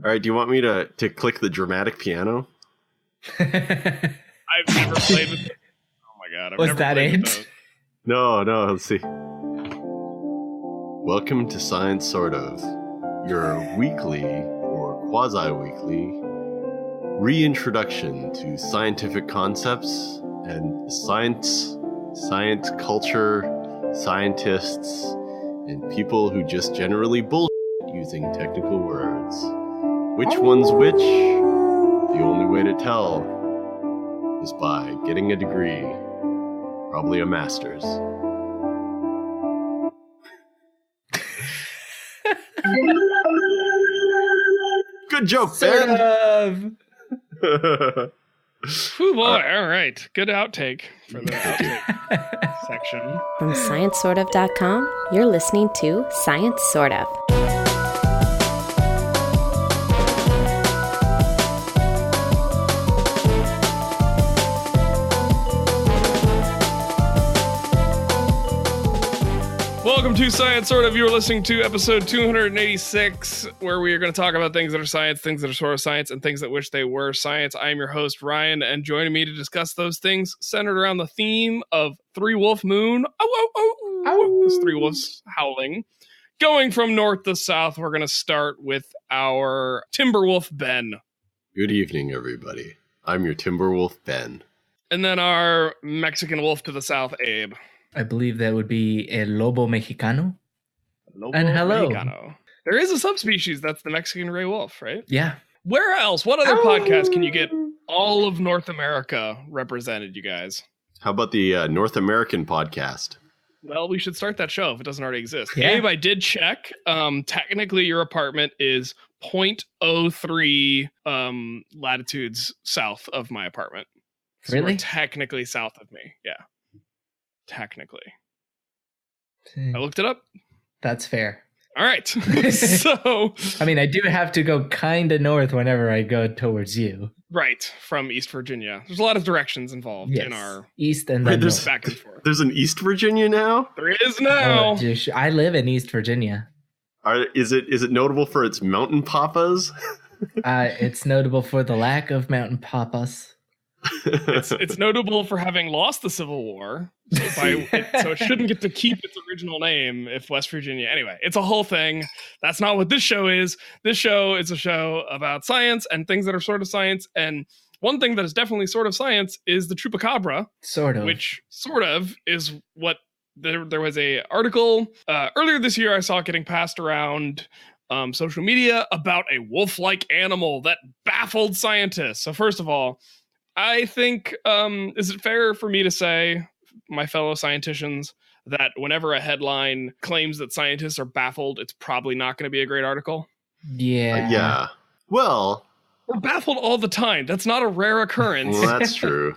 All right, do you want me to click the dramatic piano? I've never played with. Oh my god! Was that it? No. Let's see. Welcome to Science Sort of, your weekly or quasi-weekly reintroduction to scientific concepts and science culture, scientists, and people who just generally bullshit using technical words. Which one's which? The only way to tell is by getting a degree, probably a master's. Good joke, Ben. Oh boy! All right, good outtake for the outtake section. From ScienceSortOf.com, you're listening to Science Sort of. Welcome to Science Sort of. You are listening to episode 286, where we are going to talk about things that are science, things that are sort of science, and things that wish they were science. I am your host, Ryan, and joining me to discuss those things centered around the theme of Three Wolf Moon. There's three wolves howling. Going from north to south, we're going to start with our Timberwolf, Ben. Good evening, everybody. I'm your Timberwolf, Ben. And then our Mexican wolf to the south, Abe. I believe that would be El Lobo Mexicano. Lobo and hello. Mexicano. There is a subspecies that's the Mexican gray wolf, right? Yeah. Where else? What other podcast can you get all of North America represented, you guys? How about the North American podcast? Well, we should start that show if it doesn't already exist. Yeah. Abe, I did check. Technically, your apartment is 0.03 latitudes south of my apartment. So Really? you're technically south of me. Yeah. Technically. I looked it up. That's fair. All right. So, I mean, I do have to go kind of north whenever I go towards you. right, from East Virginia. There's a lot of directions involved in our east and Wait, then there's north. back and forth. There's an East Virginia now? There is now. I live in East Virginia. Is it notable for its mountain papas? It's notable for the lack of mountain papas. It's notable for having lost the Civil War, so it shouldn't get to keep its original name if West Virginia. Anyway, it's a whole thing. That's not what this show is. This show is a show about science and things that are sort of science. And one thing that is definitely sort of science is the chupacabra, Sort of. which sort of is what there was a article earlier this year I saw getting passed around social media about a wolf-like animal that baffled scientists. So first of all, I think, is it fair for me to say, my fellow scienticians, that whenever a headline claims that scientists are baffled, it's probably not going to be a great article? Yeah. Yeah. Well, We're baffled all the time. That's not a rare occurrence. well, that's true.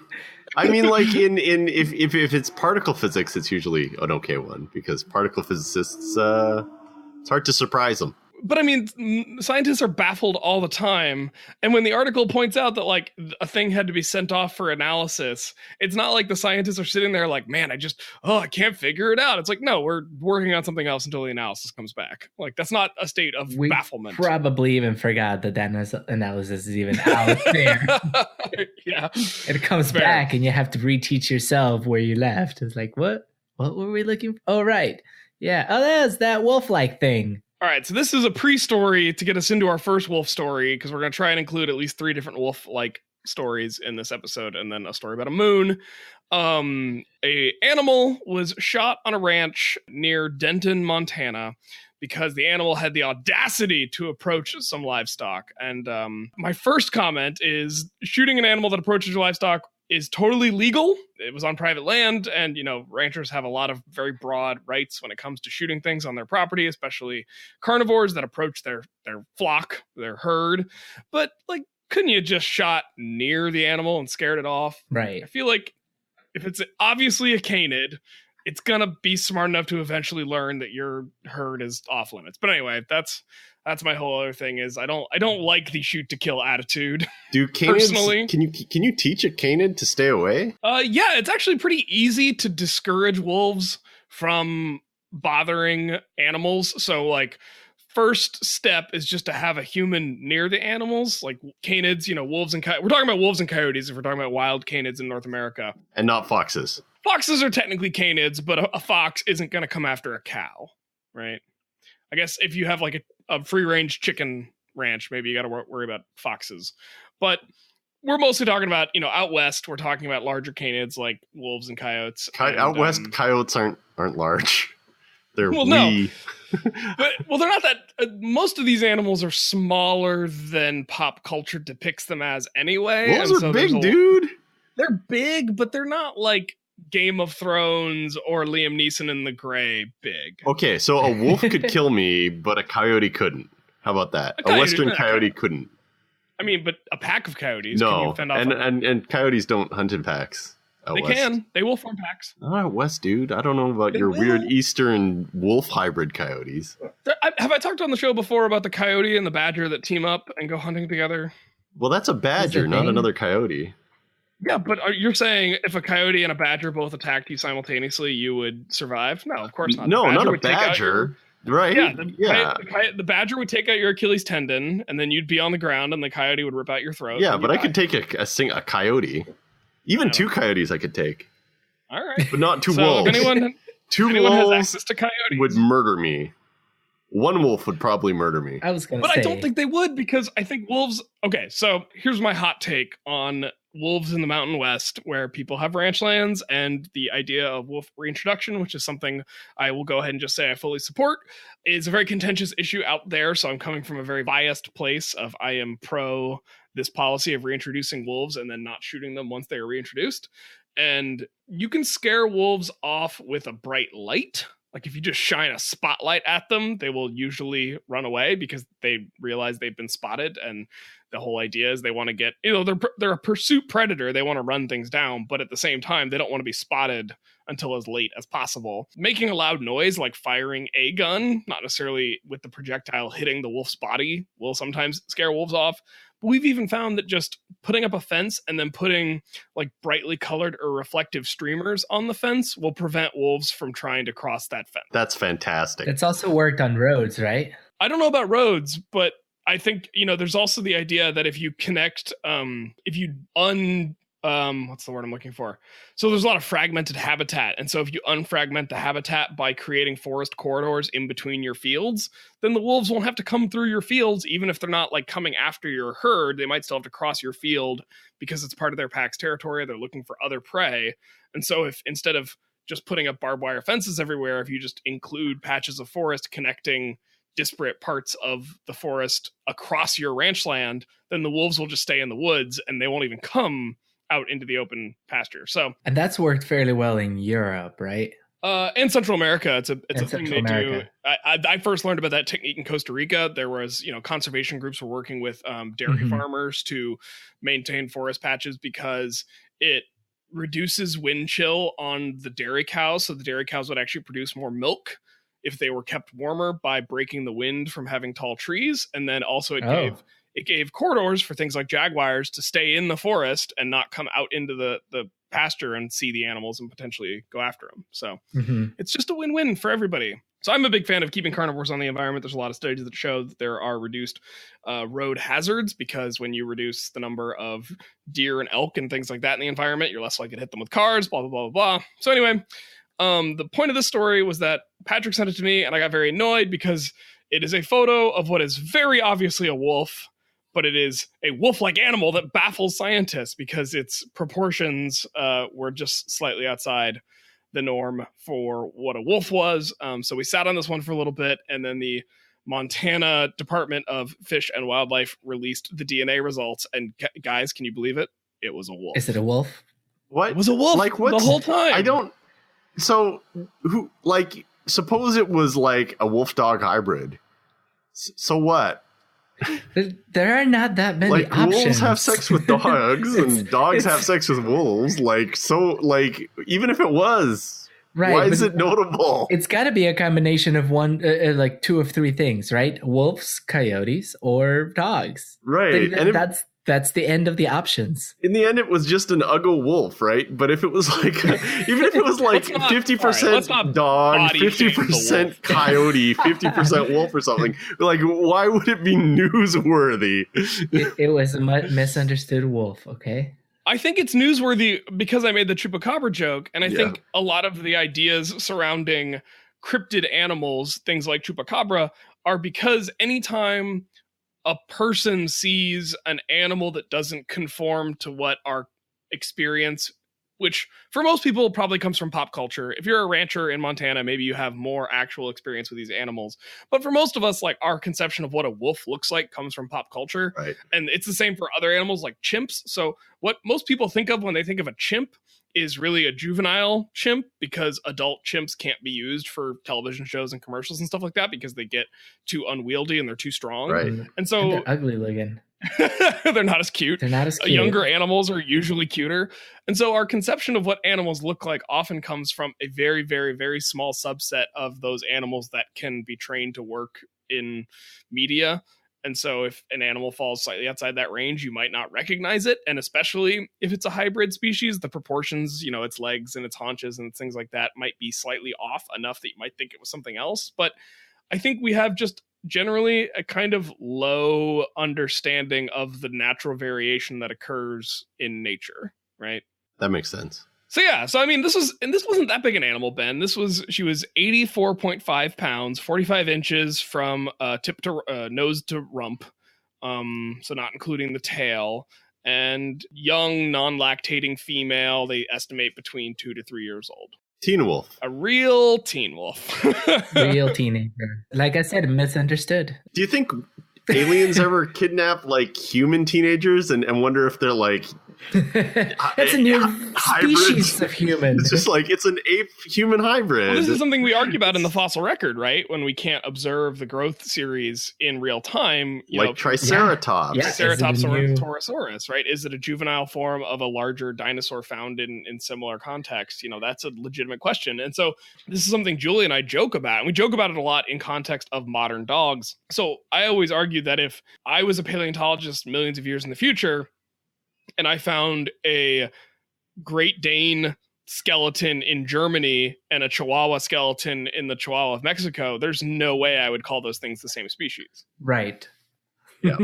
I mean, like if it's particle physics, it's usually an okay one because particle physicists, it's hard to surprise them. But I mean, scientists are baffled all the time. And when the article points out that like a thing had to be sent off for analysis, it's not like the scientists are sitting there like, man, I can't figure it out. It's like, no, we're working on something else until the analysis comes back. Like, that's not a state of bafflement. Probably even forgot that analysis is even out there. Yeah. It comes back and you have to reteach yourself where you left. It's like, what were we looking for? Oh, right. Yeah. Oh, that's that wolf-like thing. All right, so this is a pre-story to get us into our first wolf story, because we're going to try and include at least 3 different wolf-like stories in this episode, and then a story about a moon. A animal was shot on a ranch near Denton, Montana, because the animal had the audacity to approach some livestock. And my first comment is, shooting an animal that approaches your livestock is totally legal. It was on private land, and ranchers have a lot of very broad rights when it comes to shooting things on their property, especially carnivores that approach their flock, their herd. But like, couldn't you just shot near the animal and scared it off? Right. I feel like if it's obviously a canid, it's gonna be smart enough to eventually learn that your herd is off limits. But anyway, that's my whole other thing is I don't like the shoot to kill attitude. Do canids, personally, can you teach a canid to stay away? Yeah, it's actually pretty easy to discourage wolves from bothering animals. So like first step is just to have a human near the animals, like canids, wolves and coyotes. We're talking about wolves and coyotes if we're talking about wild canids in North America. And not foxes. Foxes are technically canids, but a fox isn't going to come after a cow, right? I guess if you have like a free-range chicken ranch, maybe you got to worry about foxes. But we're mostly talking about, out west, we're talking about larger canids like wolves and coyotes. Out west, coyotes aren't large. They're well, wee. No. They're not that. Most of these animals are smaller than pop culture depicts them as anyway. Wolves are big, dude. They're big, but they're not like Game of Thrones or Liam Neeson in The Gray big. Okay, so a wolf could kill me, but a coyote couldn't. How about that? A western coyote couldn't. I mean, but a pack of coyotes no, can you fend off and coyotes don't hunt in packs. They west. can. They will form packs. Not out west, dude. I don't know about your weird eastern wolf hybrid coyotes. Have I talked on the show before about the coyote and the badger that team up and go hunting together? Well, that's a badger, not another coyote. Yeah, but you're saying if a coyote and a badger both attacked you simultaneously, you would survive? No, of course not. No, not a badger. Right? Yeah, the badger would take out your Achilles tendon, and then you'd be on the ground, and the coyote would rip out your throat. Yeah, but I could take a coyote. Even two coyotes I could take. All right. But not two wolves. If anyone has access to coyotes, would murder me. One wolf would probably murder me. I was going to say. But I don't think they would, because I think wolves... Okay, so here's my hot take on wolves in the Mountain West, where people have ranch lands, and the idea of wolf reintroduction, which is something I will go ahead and just say I fully support, is a very contentious issue out there. So I'm coming from a very biased place of I am pro this policy of reintroducing wolves and then not shooting them once they are reintroduced. And you can scare wolves off with a bright light. Like if you just shine a spotlight at them, they will usually run away because they realize they've been spotted. And the whole idea is they want to get, they're a pursuit predator. They want to run things down, but at the same time, they don't want to be spotted until as late as possible. Making a loud noise like firing a gun, not necessarily with the projectile hitting the wolf's body, will sometimes scare wolves off. But we've even found that just putting up a fence and then putting like brightly colored or reflective streamers on the fence will prevent wolves from trying to cross that fence. That's fantastic. It's also worked on roads, right? I don't know about roads, but I think, there's also the idea that if you connect, what's the word I'm looking for? So there's a lot of fragmented habitat. And so if you unfragment the habitat by creating forest corridors in between your fields, then the wolves won't have to come through your fields. Even if they're not like coming after your herd, they might still have to cross your field because it's part of their pack's territory. They're looking for other prey. And so if instead of just putting up barbed wire fences everywhere, if you just include patches of forest connecting disparate parts of the forest across your ranch land, then the wolves will just stay in the woods and they won't even come out into the open pasture. So, and that's worked fairly well in Europe, right? In Central America, it's a thing they do. I first learned about that technique in Costa Rica. There was, conservation groups were working with dairy farmers to maintain forest patches because it reduces wind chill on the dairy cows. So the dairy cows would actually produce more milk if they were kept warmer by breaking the wind from having tall trees. And then also it gave corridors for things like jaguars to stay in the forest and not come out into the pasture and see the animals and potentially go after them. So it's just a win-win for everybody. So I'm a big fan of keeping carnivores on the environment. There's a lot of studies that show that there are reduced road hazards because when you reduce the number of deer and elk and things like that in the environment, you're less likely to hit them with cars, blah, blah, blah, blah, blah. So anyway, the point of this story was that Patrick sent it to me and I got very annoyed because it is a photo of what is very obviously a wolf, but it is a wolf-like animal that baffles scientists because its proportions were just slightly outside the norm for what a wolf was. So we sat on this one for a little bit, and then the Montana Department of Fish and Wildlife released the DNA results. And guys, can you believe it? It was a wolf. Is it a wolf? What? It was a wolf like what? The whole time. I don't... So, suppose it was like a wolf-dog hybrid. So what? There are not that many options. Wolves have sex with dogs and dogs have sex with wolves. Even if it was, right, why is it notable? It's got to be a combination of one, two of three things, right? Wolves, coyotes, or dogs. Right. That's the end of the options. In the end, it was just an uggle wolf, right? But if it was like, even if it was like 50% dog, 50% coyote, 50% wolf or something, like, why would it be newsworthy? It was a misunderstood wolf, okay? I think it's newsworthy because I made the chupacabra joke, and I think a lot of the ideas surrounding cryptid animals, things like chupacabra, are because anytime a person sees an animal that doesn't conform to what our experience, which for most people probably comes from pop culture. If you're a rancher in Montana, maybe you have more actual experience with these animals. But for most of us, like, our conception of what a wolf looks like comes from pop culture. Right. And it's the same for other animals like chimps. So what most people think of when they think of a chimp is really a juvenile chimp, because adult chimps can't be used for television shows and commercials and stuff like that because they get too unwieldy and they're too strong. Right. And so they're ugly looking. they're not as cute. They're not as cute. Younger animals are usually cuter. And so our conception of what animals look like often comes from a very, very, very small subset of those animals that can be trained to work in media. And so if an animal falls slightly outside that range, you might not recognize it. And especially if it's a hybrid species, the proportions, its legs and its haunches and things like that might be slightly off enough that you might think it was something else. But I think we have just generally a kind of low understanding of the natural variation that occurs in nature, right? That makes sense. So I mean, this wasn't that big an animal, Ben. She was 84.5 pounds, 45 inches from tip to nose to rump. So not including the tail, and young, non-lactating female. They estimate between 2 to 3 years old. Teen wolf. A real teen wolf. Real teenager. Like I said, misunderstood. Do you think aliens ever kidnap like human teenagers and wonder if they're like that's a new species of human? It's just like it's an ape human hybrid. Well, this is something we argue about in the fossil record, right? When we can't observe the growth series in real time, like Triceratops. Yeah. Triceratops or Torosaurus, right? Is it a juvenile form of a larger dinosaur found in similar contexts? That's a legitimate question. And so this is something Julie and I joke about, and we joke about it a lot in context of modern dogs. So I always argue that if I was a paleontologist millions of years in the future, and I found a Great Dane skeleton in Germany and a Chihuahua skeleton in the Chihuahua of Mexico, there's no way I would call those things the same species. Right. Yeah.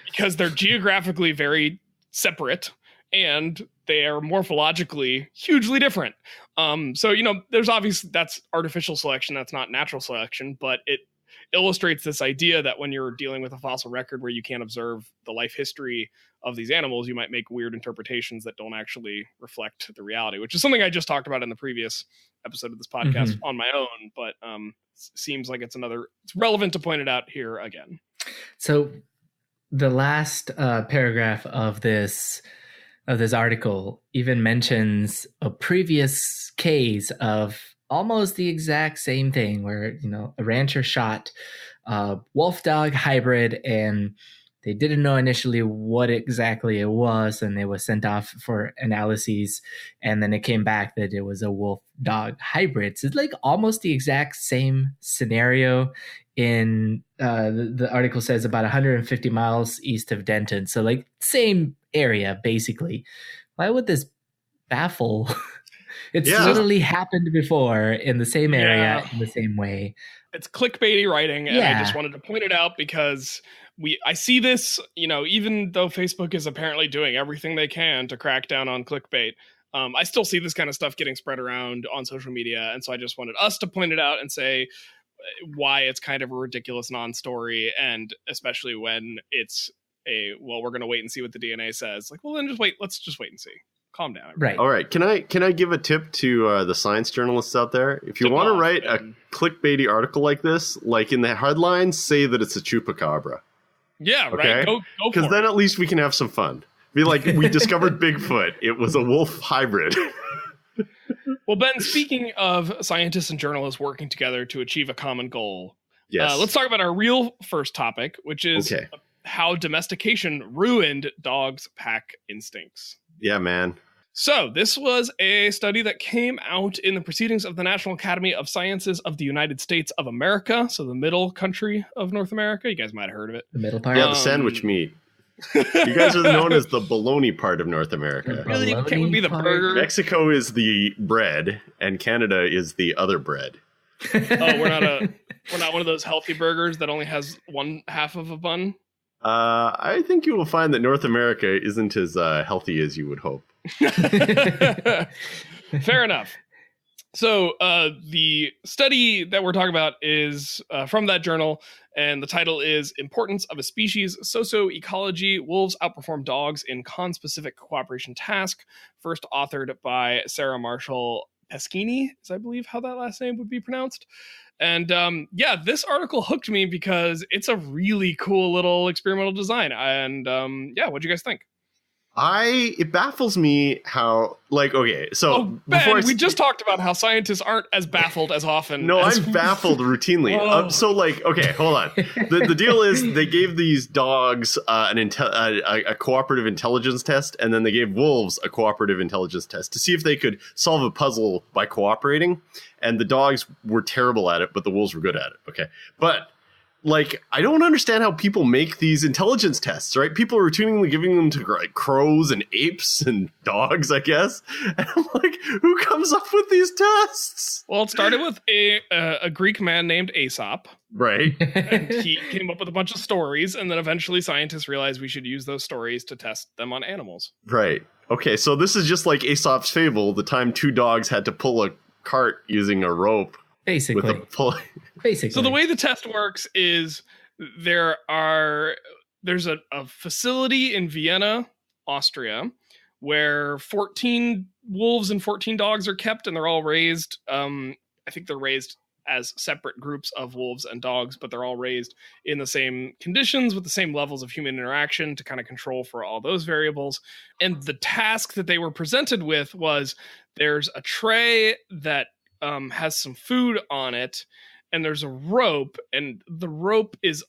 Because they're geographically very separate and they are morphologically hugely different. So, there's obviously, that's artificial selection. That's not natural selection, but it illustrates this idea that when you're dealing with a fossil record where you can't observe the life history of these animals, you might make weird interpretations that don't actually reflect the reality, which is something I just talked about in the previous episode of this podcast on my own, but seems like it's relevant to point it out here again. So the last paragraph of this article even mentions a previous case of almost the exact same thing where, a rancher shot a wolf dog hybrid and they didn't know initially what exactly it was, and they were sent off for analyses, and then it came back that it was a wolf dog hybrid. So it's like almost the exact same scenario in the article says about 150 miles east of Denton. So like same area, basically. Why would this baffle? It's literally happened before in the same area in the same way. It's clickbaity writing, and I just wanted to point it out because I see this, even though Facebook is apparently doing everything they can to crack down on clickbait, I still see this kind of stuff getting spread around on social media. And so I just wanted us to point it out and say why it's kind of a ridiculous non-story. And especially when it's we're going to wait and see what the DNA says. Like, well, then let's just wait and see. Calm down. Everybody. Right. All right. Can I give a tip to the science journalists out there? If you want to write a clickbaity article like this, like in the headlines, say that it's a chupacabra. Yeah, okay? Right. Go Because then at least we can have some fun. Be like, we discovered Bigfoot. It was a wolf hybrid. Well, Ben, speaking of scientists and journalists working together to achieve a common goal, let's talk about our real first topic, which is how domestication ruined dogs' pack instincts. Yeah, man. So this was a study that came out in the Proceedings of the National Academy of Sciences of the United States of America. So the middle country of North America. You guys might have heard of it. The middle part. Yeah, the sandwich meat. You guys are known as the bologna part of North America. Really? Can't we be the burger? Mexico is the bread, and Canada is the other bread. Oh, we're not one of those healthy burgers that only has one half of a bun. I think you will find that North America isn't as healthy as you would hope. Fair enough. So the study that we're talking about is from that journal, and the title is Importance of a Species Socio-Ecology. Wolves Outperform Dogs in Conspecific Cooperation Task. First authored by Sarah Marshall Peschini, is I believe how that last name would be pronounced. And this article hooked me because it's a really cool little experimental design. And what'd you guys think? It baffles me how, so Ben, we just talked about how scientists aren't as baffled as often. No, I'm baffled routinely. Hold on. The deal is they gave these dogs a cooperative intelligence test, and then they gave wolves a cooperative intelligence test to see if they could solve a puzzle by cooperating. And the dogs were terrible at it, but the wolves were good at it. Okay, but I don't understand how people make these intelligence tests, right? People are routinely giving them to crows and apes and dogs, I guess. And I'm like, who comes up with these tests? Well, it started with a Greek man named Aesop. Right. And he came up with a bunch of stories, and then eventually scientists realized we should use those stories to test them on animals. Right. Okay, so this is just like Aesop's fable, the time two dogs had to pull a cart using a rope. Basically. So the way the test works is there's a facility in Vienna, Austria, where 14 wolves and 14 dogs are kept, and they're all raised. I think they're raised as separate groups of wolves and dogs, but they're all raised in the same conditions with the same levels of human interaction to kind of control for all those variables. And the task that they were presented with was there's a tray that has some food on it, and there's a rope, and the rope is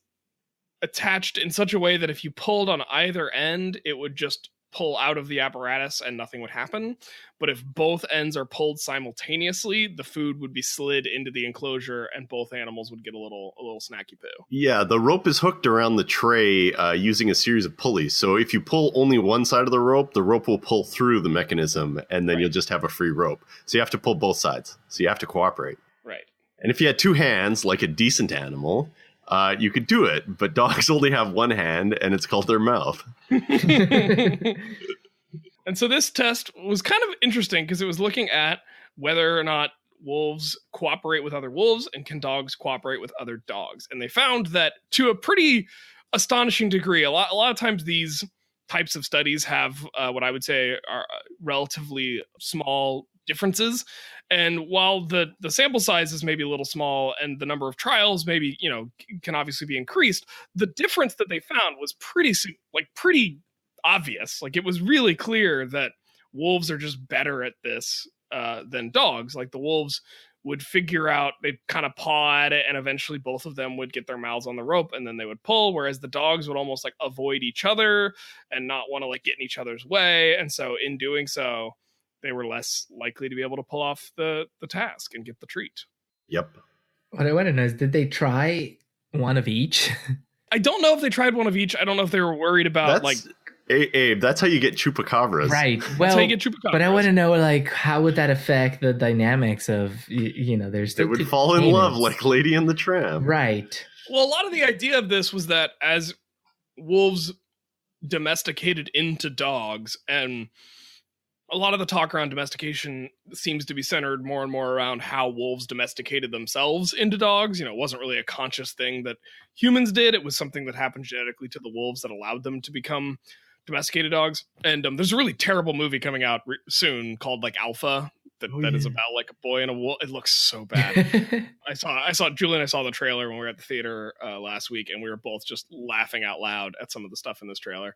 attached in such a way that if you pulled on either end, it would just pull out of the apparatus and nothing would happen. But if both ends are pulled simultaneously, the food would be slid into the enclosure and both animals would get a little snacky poo. Yeah, the rope is hooked around the tray using a series of pulleys. So if you pull only one side of the rope will pull through the mechanism, and then you'll just have a free rope. So you have to pull both sides. So you have to cooperate. Right. And if you had two hands, like a decent animal, you could do it, but dogs only have one hand, and it's called their mouth. And so this test was kind of interesting because it was looking at whether or not wolves cooperate with other wolves and can dogs cooperate with other dogs. And they found that to a pretty astonishing degree, a lot of times these types of studies have what I would say are relatively small differences. And while the sample size is maybe a little small and the number of trials maybe, can obviously be increased, the difference that they found was pretty obvious. Like, it was really clear that wolves are just better at this than dogs. Like, the wolves would figure out, they'd kind of paw at it, and eventually both of them would get their mouths on the rope and then they would pull, whereas the dogs would almost avoid each other and not want to get in each other's way. And so in doing so, they were less likely to be able to pull off the task and get the treat. Yep. What I want to know is, did they try one of each? I don't know if they tried one of each. I don't know if they were worried about Abe, that's how you get chupacabras. Right. Well, that's how you get chupacabras. But I want to know, how would that affect the dynamics of, there's... They would fall in love like Lady and the Tramp. Right. Well, a lot of the idea of this was that as wolves domesticated into dogs, and a lot of the talk around domestication seems to be centered more and more around how wolves domesticated themselves into dogs. It wasn't really a conscious thing that humans did. It was something that happened genetically to the wolves that allowed them to become domesticated dogs. And there's a really terrible movie coming out soon called Alpha that is about a boy and a wolf. It looks so bad. I saw Julie and I saw the trailer when we were at the theater last week, and we were both just laughing out loud at some of the stuff in this trailer.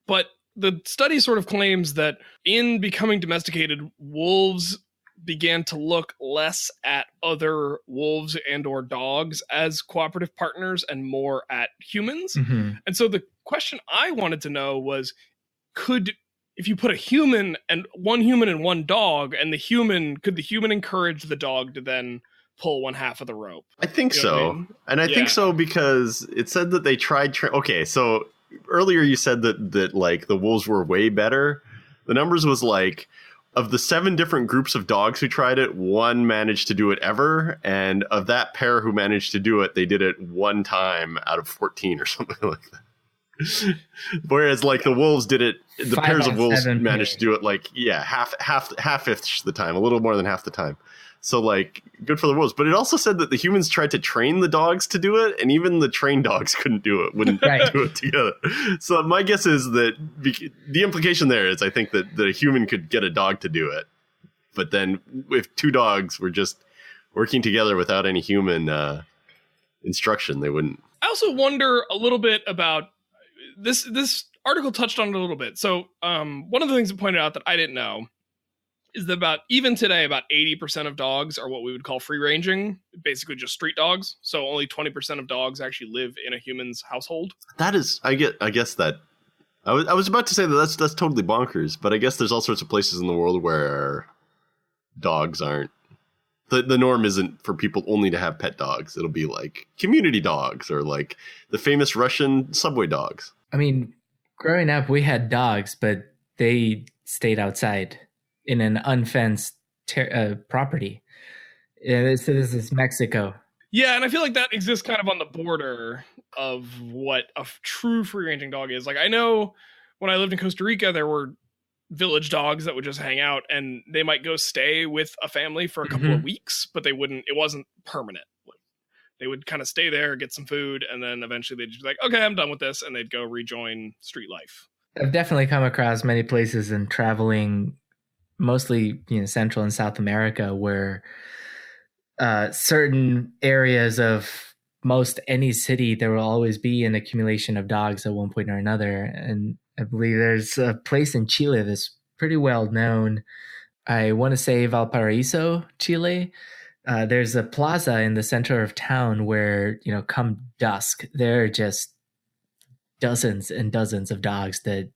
But the study sort of claims that in becoming domesticated, wolves began to look less at other wolves and or dogs as cooperative partners and more at humans. Mm-hmm. And so the question I wanted to know was, if you put a human and one dog, and could the human encourage the dog to then pull one half of the rope? I think so. I mean? And I think so because it said that they tried... so earlier you said that like the wolves were way better. The numbers was like, of the 7 different groups of dogs who tried it, 1 managed to do it ever. And of that pair who managed to do it, they did it 1 time out of 14 or something like that. Whereas like the wolves did it, the pairs of wolves managed to do it like, half-ish the time, a little more than half the time. So like good for the wolves. But it also said that the humans tried to train the dogs to do it, and even the trained dogs wouldn't do it together. So my guess is that the implication there is I think that a human could get a dog to do it. But then if 2 dogs were just working together without any human instruction, they wouldn't. I also wonder a little bit about this article touched on it a little bit. So one of the things it pointed out that I didn't know is that even today, about 80% of dogs are what we would call free-ranging, basically just street dogs. So only 20% of dogs actually live in a human's household. That is, I guess that, I was about to say that's totally bonkers, but I guess there's all sorts of places in the world where dogs aren't, the norm isn't for people only to have pet dogs. It'll be like community dogs or like the famous Russian subway dogs. I mean, growing up, we had dogs, but they stayed outside in an unfenced property. This is Mexico. Yeah, and I feel like that exists kind of on the border of what a true free-ranging dog is. Like, I know when I lived in Costa Rica, there were village dogs that would just hang out, and they might go stay with a family for a couple of weeks, but it wasn't permanent. Like, they would kind of stay there, get some food, and then eventually they'd just be like, okay, I'm done with this, and they'd go rejoin street life. I've definitely come across many places in traveling, mostly Central and South America, where certain areas of most any city, there will always be an accumulation of dogs at one point or another. And I believe there's a place in Chile that's pretty well known. I want to say Valparaiso, Chile. There's a plaza in the center of town where, come dusk, there are just dozens and dozens of dogs that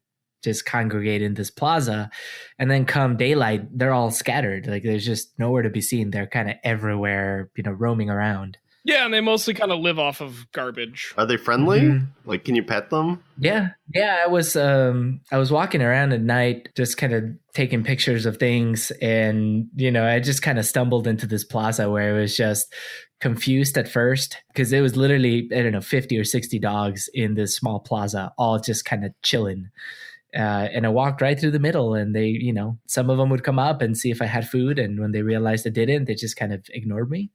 just congregate in this plaza, and then come daylight, they're all scattered. Like there's just nowhere to be seen. They're kind of everywhere, roaming around. Yeah, and they mostly kind of live off of garbage. Are they friendly? Mm-hmm. Like, can you pet them? Yeah. I was walking around at night, just kind of taking pictures of things, and I just kind of stumbled into this plaza where it was just confused at first because it was literally 50 or 60 dogs in this small plaza, all just kind of chilling. And I walked right through the middle, and they, some of them would come up and see if I had food. And when they realized I didn't, they just kind of ignored me.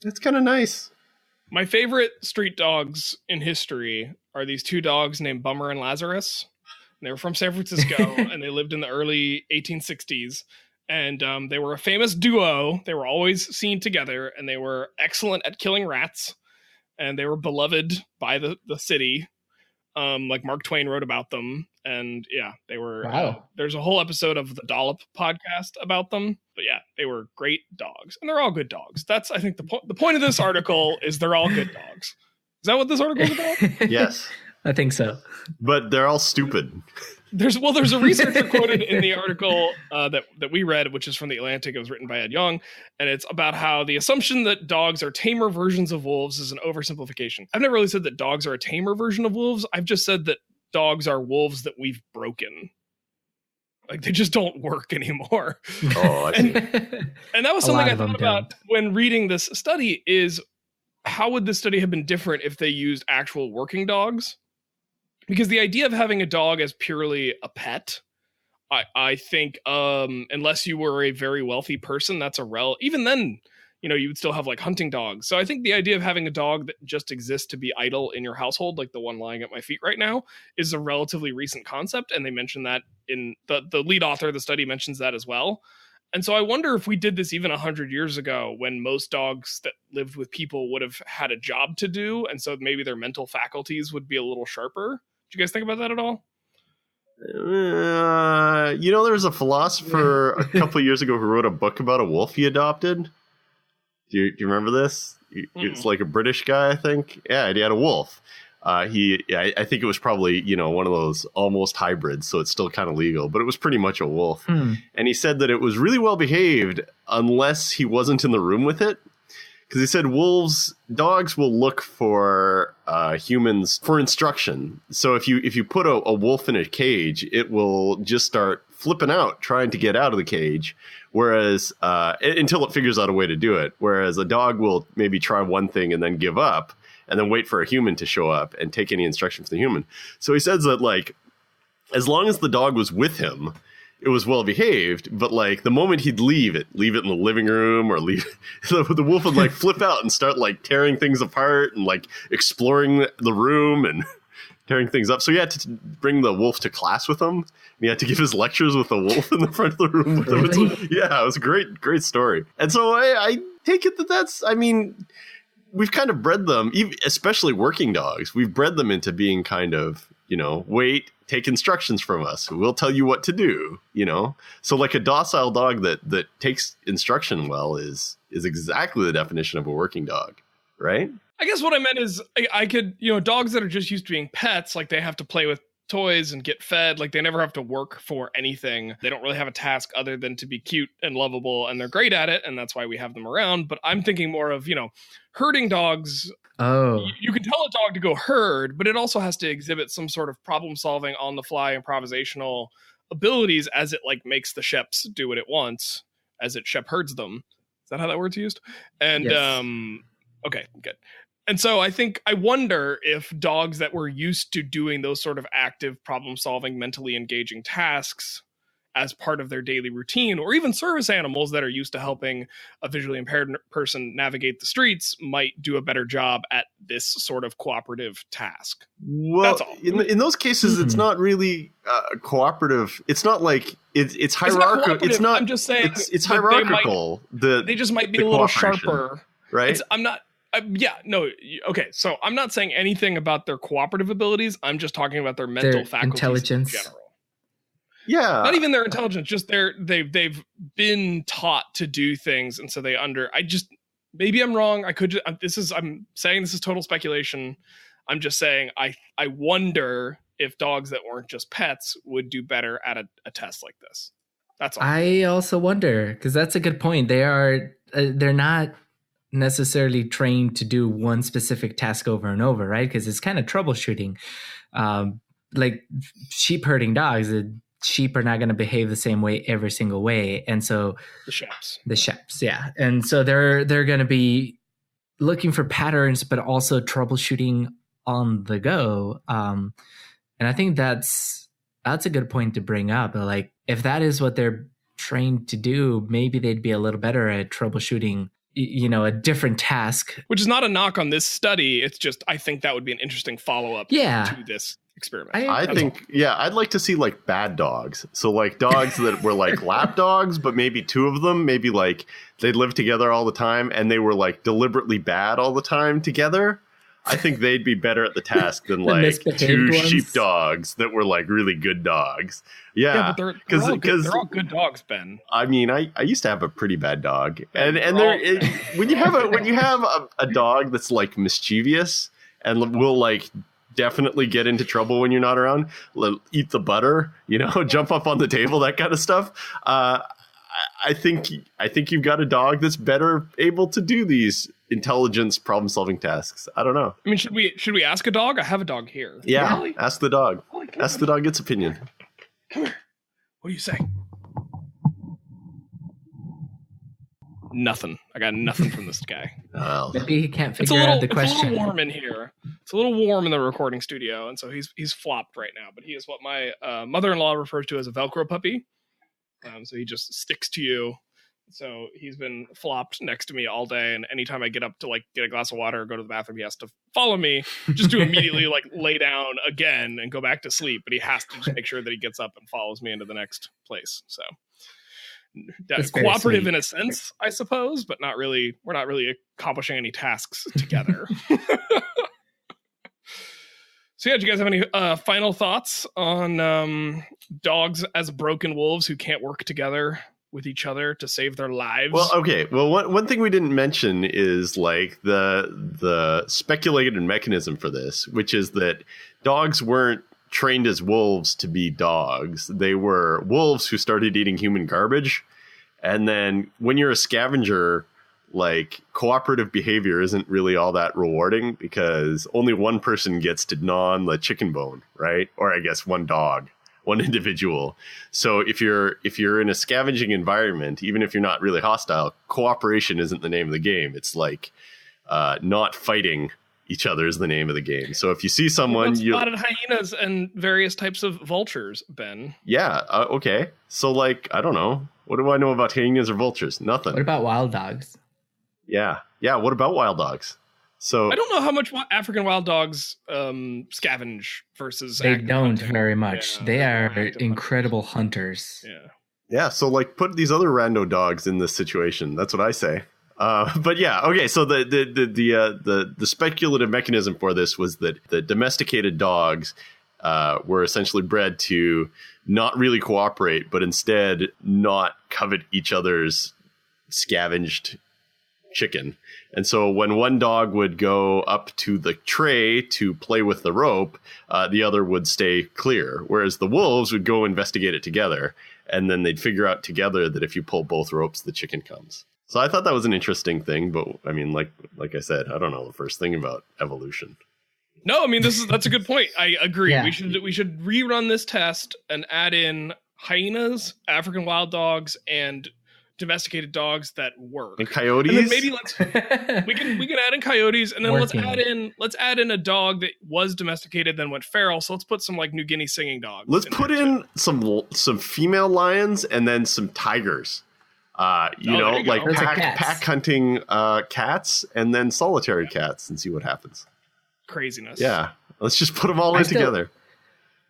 That's kind of nice. My favorite street dogs in history are these 2 dogs named Bummer and Lazarus. And they were from San Francisco, and they lived in the early 1860s. And they were a famous duo. They were always seen together, and they were excellent at killing rats. And they were beloved by the city. Like Mark Twain wrote about them. And yeah, they were, wow. There's a whole episode of the Dollop podcast about them, but yeah, they were great dogs, and they're all good dogs. That's, I think, the point of this article is they're all good dogs. Is that what this article is about? Yes. I think so. But they're all stupid. There's a researcher quoted in the article that we read, which is from The Atlantic. It was written by Ed Young, and it's about how the assumption that dogs are tamer versions of wolves is an oversimplification. I've never really said that dogs are a tamer version of wolves. I've just said that dogs are wolves that we've broken. Like, they just don't work anymore. Oh, I see. And that was something I thought about when reading this study is, how would this study have been different if they used actual working dogs? Because the idea of having a dog as purely a pet, I think, unless you were a very wealthy person, that's even then, you would still have like hunting dogs. So I think the idea of having a dog that just exists to be idle in your household, like the one lying at my feet right now, is a relatively recent concept. And they mention that in the lead author of the study mentions that as well. And so I wonder if we did this even 100 years ago, when most dogs that lived with people would have had a job to do. And so maybe their mental faculties would be a little sharper. Do you guys think about that at all? There was a philosopher a couple of years ago who wrote a book about a wolf he adopted. Do you remember this? It's like a British guy, I think. Yeah, he had a wolf. I think it was probably, one of those almost hybrids, so it's still kind of legal, but it was pretty much a wolf. And he said that it was really well behaved unless he wasn't in the room with it. Because he said dogs will look for humans for instruction. So if you put a wolf in a cage, it will just start flipping out, trying to get out of the cage, whereas until it figures out a way to do it. Whereas a dog will maybe try one thing and then give up, and then wait for a human to show up and take any instruction from the human. So he says that, like, as long as the dog was with him, it was well behaved, but like the moment he'd leave it in the living room or leave, the wolf would like flip out and start like tearing things apart and like exploring the room and tearing things up. So he had to bring the wolf to class with him. And he had to give his lectures with the wolf in the front of the room with him. Really? Yeah, it was a great story. And so I take it that's, I mean, we've kind of bred them, especially working dogs. We've bred them into being kind of, wait, take instructions from us. We'll tell you what to do, So like a docile dog that takes instruction well is exactly the definition of a working dog, right? I guess what I meant is I could, dogs that are just used to being pets, like they have to play with toys and get fed, like they never have to work for anything. They don't really have a task other than to be cute and lovable, and they're great at it, and that's why we have them around. But I'm thinking more of, herding dogs. Oh, you can tell a dog to go herd, but it also has to exhibit some sort of problem solving, on the fly improvisational abilities as it like makes the sheps do what it wants as it shep herds them. Is that how that word's used? And yes. Okay, good. And so I wonder if dogs that were used to doing those sort of active problem solving, mentally engaging tasks as part of their daily routine, or even service animals that are used to helping a visually impaired person navigate the streets, might do a better job at this sort of cooperative task. Well, that's all. In those cases, it's not really cooperative. It's not like it's hierarchical. It's not. I'm just saying it's hierarchical. They just might be a little sharper, right? Okay, so I'm not saying anything about their cooperative abilities. I'm just talking about their mental faculties, intelligence in general. Yeah, not even their intelligence. Just they've been taught to do things, and so maybe I'm wrong. I'm saying this is total speculation. I'm just saying I wonder if dogs that weren't just pets would do better at a test like this. That's all. I also wonder, because that's a good point. They're not necessarily trained to do one specific task over and over, right? Because it's kind of troubleshooting. Like sheep herding dogs, the sheep are not going to behave the same way every single way, and so the sheps, yeah, and so they're going to be looking for patterns, but also troubleshooting on the go. And I think that's a good point to bring up. Like, if that is what they're trained to do, maybe they'd be a little better at troubleshooting, a different task. Which is not a knock on this study. It's just, I think that would be an interesting follow-up to this experiment. I'd like to see like bad dogs. So like dogs that were like lap dogs, but maybe two of them, maybe like they lived together all the time and they were like deliberetely bad all the time together. I think they'd be better at the task than like two sheep dogs that were like really good dogs. Yeah, but they're all good dogs, Ben. I mean, I used to have a pretty bad dog, and when you have a dog that's like mischievous and will like definitely get into trouble when you're not around, eat the butter, jump up on the table, that kind of stuff. I think you've got a dog that's better able to do these intelligence problem-solving tasks. I don't know. I mean, should we ask a dog? I have a dog here. Yeah, Really? Ask the dog. Ask the dog its opinion. Come here. What do you say? Nothing. I got nothing from this guy. Well, maybe he can't figure out the question. It's a little warm in here. It's a little warm in the recording studio, and so he's flopped right now. But he is what my mother-in-law refers to as a Velcro puppy. So he just sticks to you. So he's been flopped next to me all day, and anytime I get up to like get a glass of water or go to the bathroom, he has to follow me just to immediately like lay down again and go back to sleep. But he has to just make sure that he gets up and follows me into the next place. So that's cooperative in a sense, I suppose, but not really. We're not really accomplishing any tasks together. So yeah, do you guys have any final thoughts on dogs as broken wolves who can't work together with each other to save their lives? Well, okay. Well, one thing we didn't mention is like the speculated mechanism for this, which is that dogs weren't trained as wolves to be dogs. They were wolves who started eating human garbage. And then when you're a scavenger, like cooperative behavior isn't really all that rewarding because only one person gets to gnaw on the chicken bone, right? Or I guess one dog, one individual. So if you're in a scavenging environment, even if you're not really hostile, cooperation isn't the name of the game. It's like not fighting each other is the name of the game. So if you see someone, you spotted hyenas and various types of vultures, Ben. Yeah. Okay. So like, I don't know. What do I know about hyenas or vultures? Nothing. What about wild dogs? Yeah. Yeah. What about wild dogs? So I don't know how much African wild dogs scavenge versus. They don't hunting. very much. Yeah, they are active incredible hunters. Yeah. Yeah. So like, put these other rando dogs in this situation. That's what I say. But yeah, okay. So the speculative mechanism for this was that the domesticated dogs were essentially bred to not really cooperate, but instead not covet each other's scavenged chicken. And so when one dog would go up to the tray to play with the rope, the other would stay clear. Whereas the wolves would go investigate it together, and then they'd figure out together that if you pull both ropes, the chicken comes. So I thought that was an interesting thing, but I mean, like I said, I don't know the first thing about evolution. No, I mean that's a good point. I agree. Yeah. We should rerun this test and add in hyenas, African wild dogs, and domesticated dogs that work. And coyotes. And then maybe we can add in coyotes, and then Working. let's add in a dog that was domesticated then went feral. So let's put some like New Guinea singing dogs. Let's put there, in some female lions and then some tigers. there you go. Like Those are cats. pack hunting cats and then solitary cats and see what happens. Craziness. Yeah, let's just put them all in together.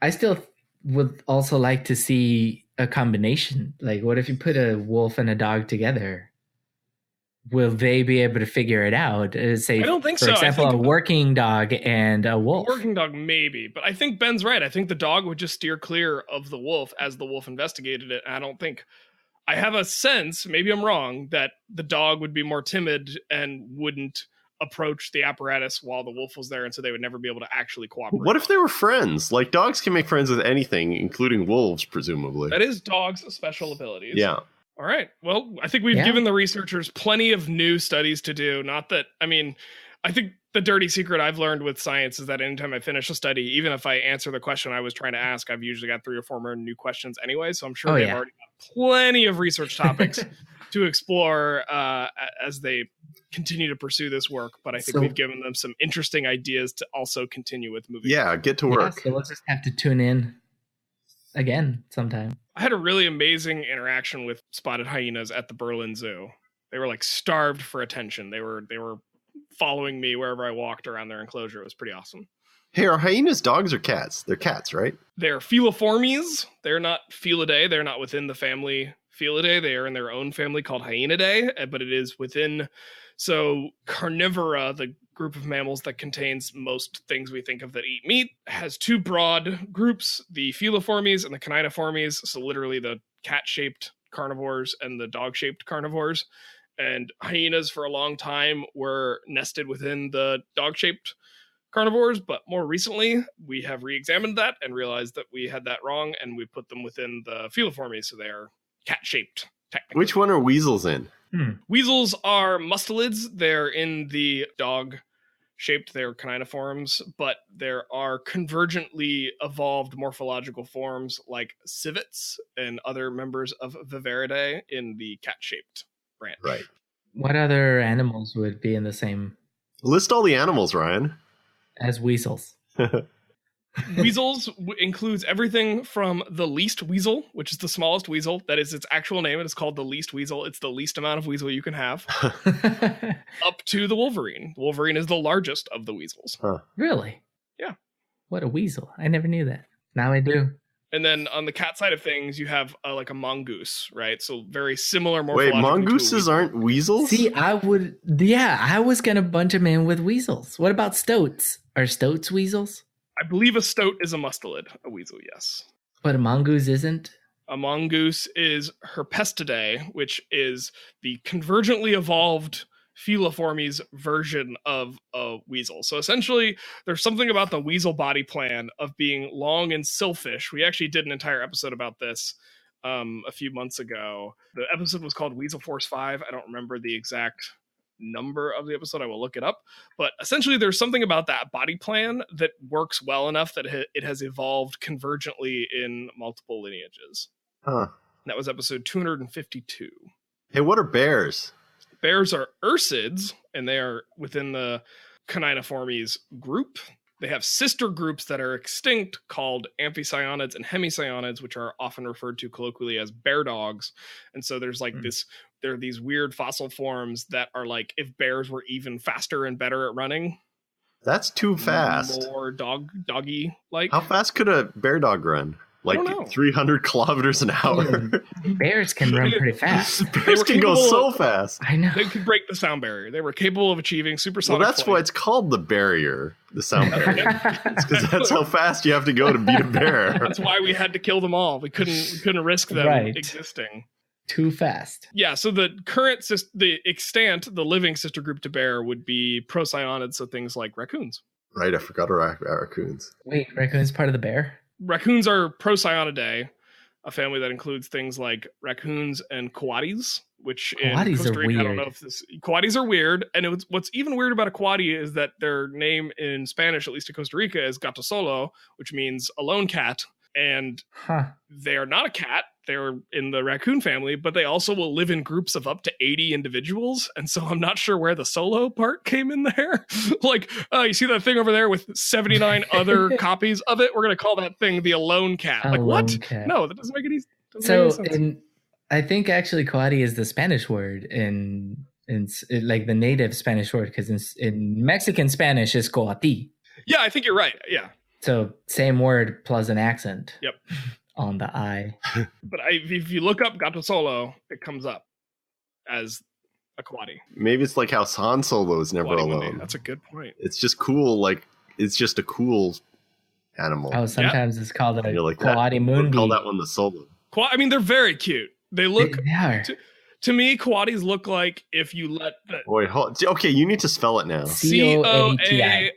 I still would also like to see a combination. Like, what if you put a wolf and a dog together? Will they be able to figure it out? Say, I don't think for so. I example, think a working dog and a wolf. Working dog, maybe, but I think Ben's right. I think the dog would just steer clear of the wolf as the wolf investigated it. And I have a sense, maybe I'm wrong, that the dog would be more timid and wouldn't approach the apparatus while the wolf was there, and so they would never be able to actually cooperate. What if they were friends? Like dogs can make friends with anything, including wolves, presumably. That is dogs' special abilities. Yeah. All right. Well, I think we've given the researchers plenty of new studies to do. Not that, I mean, I think the dirty secret I've learned with science is that anytime I finish a study, even if I answer the question I was trying to ask, I've usually got 3 or 4 more new questions anyway. So I'm sure they've already got plenty of research topics to explore as they continue to pursue this work. But I think we've given them some interesting ideas to also continue with moving. Yeah, get to work. Yeah, so we'll just have to tune in again sometime. I had a really amazing interaction with spotted hyenas at the Berlin Zoo. They were like starved for attention. They were following me wherever I walked around their enclosure. It was pretty awesome. Hey, are hyenas dogs or cats? They're cats, right? They're Feliformes. They're not Felidae. They're not within the family Felidae. They are in their own family called Hyenidae, but it is within. So Carnivora, the group of mammals that contains most things we think of that eat meat, has 2 broad groups, the Feliformes and the Canidiformes. So literally the cat-shaped carnivores and the dog-shaped carnivores. And hyenas for a long time were nested within the dog-shaped carnivores, but more recently we have re-examined that and realized that we had that wrong, and we put them within the Feliformes, so they are cat-shaped, technically. Which one are weasels in? Weasels are mustelids. They're in the dog-shaped, they're canidiforms, but there are convergently evolved morphological forms like civets and other members of Viveridae in the cat-shaped branch. Right. What other animals would be in the same List all the animals, Ryan. as weasels? Weasels includes everything from the least weasel, which is the smallest weasel. That is its actual name. It is called the least weasel. It's the least amount of weasel you can have. Up to the wolverine. Wolverine is the largest of the weasels. Huh. Really? Yeah. What a weasel. I never knew that. Now I do. And then on the cat side of things, you have like a mongoose, right? So very similar Wait, morphologically. mongooses aren't weasels? See, I was going to bunch them in with weasels. What about stoats? Are stoats weasels? I believe a stoat is a mustelid. A weasel, yes. But a mongoose isn't? A mongoose is Herpestidae, which is the convergently evolved Feliformes version of a weasel. So essentially, there's something about the weasel body plan of being long and silfish. We actually did an entire episode about this a few months ago. The episode was called Weasel Force 5. I don't remember the exact number of the episode. I will look it up. But essentially, there's something about that body plan that works well enough that it has evolved convergently in multiple lineages. Huh. That was episode 252. Hey, what are bears? Bears are ursids, and they are within the Caniniformes group. They have sister groups that are extinct called amphicyonids and hemicyonids, which are often referred to colloquially as bear dogs. And so there's like there are these weird fossil forms that are like if bears were even faster and better at running. That's too fast. More doggy like. How fast could a bear dog run? Like 300 kilometers an hour. Bears can run pretty fast. Bears can go so fast. I know. They could break the sound barrier. They were capable of achieving supersonic Well, that's flight. why it's called the barrier, the sound barrier. It's because that's how fast you have to go to beat a bear. That's why we had to kill them all. We couldn't risk them existing. Too fast. Yeah, so the the living sister group to bear would be procyonids, so things like raccoons. Right, I forgot raccoons. Wait, raccoon's part of the bear? Raccoons are Procyonidae, a family that includes things like raccoons and coatis, which in Costa Rica, I don't know if coatis are weird. And what's even weird about a coati is that their name in Spanish, at least in Costa Rica, is gato solo, which means a lone cat. And they are not a cat. They're in the raccoon family, but they also will live in groups of up to 80 individuals. And so I'm not sure where the solo part came in there. Like, you see that thing over there with 79 other copies of it? We're going to call that thing the alone cat. Like, what? Cat. No, that doesn't make any sense. I think actually coati is the Spanish word in like the native Spanish word, because in Mexican Spanish is coati. Yeah, I think you're right. Yeah. So same word plus an accent. Yep. On the I. But if you look up gato solo, it comes up as a coati. Maybe it's like how Han Solo is never alone. That's a good point. It's just cool. Like, it's just a cool animal. Oh, sometimes it's called a like coati mundi. Call that one the solo. I mean, they're very cute. They look. They are. To me, coatis look like if you let the. Wait, okay, you need to spell it now. Coati.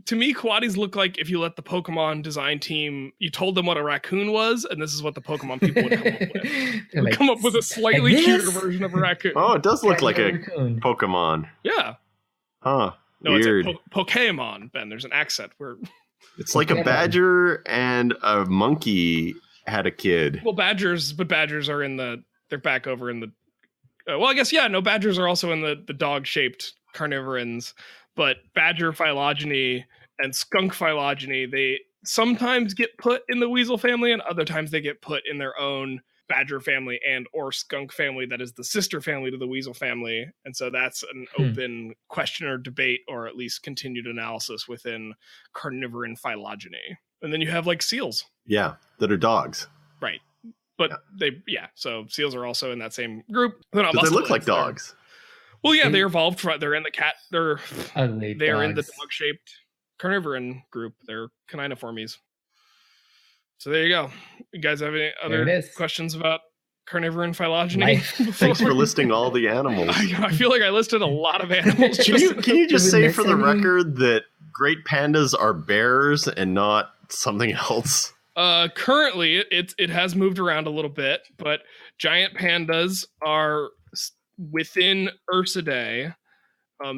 To me, coatis look like if you let the Pokemon design team, you told them what a raccoon was, and this is what the Pokemon people would come up with. They would come up with a slightly cuter version of a raccoon. Oh, it does look like a Pokemon. Yeah. Huh. No, weird. It's a Pokemon, Ben. There's an accent where it's like a badger and a monkey had a kid. Well, badgers are they're back over in the. Well, I guess badgers are also in the dog-shaped carnivorans, but badger phylogeny and skunk phylogeny, they sometimes get put in the weasel family, and other times they get put in their own badger family and or skunk family that is the sister family to the weasel family. And so that's an open question or debate, or at least continued analysis within carnivoran phylogeny. And then you have like seals. Yeah, that are dogs. Right. But so seals are also in that same group. They're not they look like dogs. Well, yeah, they evolved from. They're in the cat. They're ugly. They are in the dog-shaped carnivoran group. They're Caniniformes. So there you go. You guys have any other questions about carnivoran phylogeny? Thanks for listing all the animals. I feel like I listed a lot of animals. Can you just say for the record that great pandas are bears and not something else? Currently, it has moved around a little bit, but giant pandas are within Ursidae,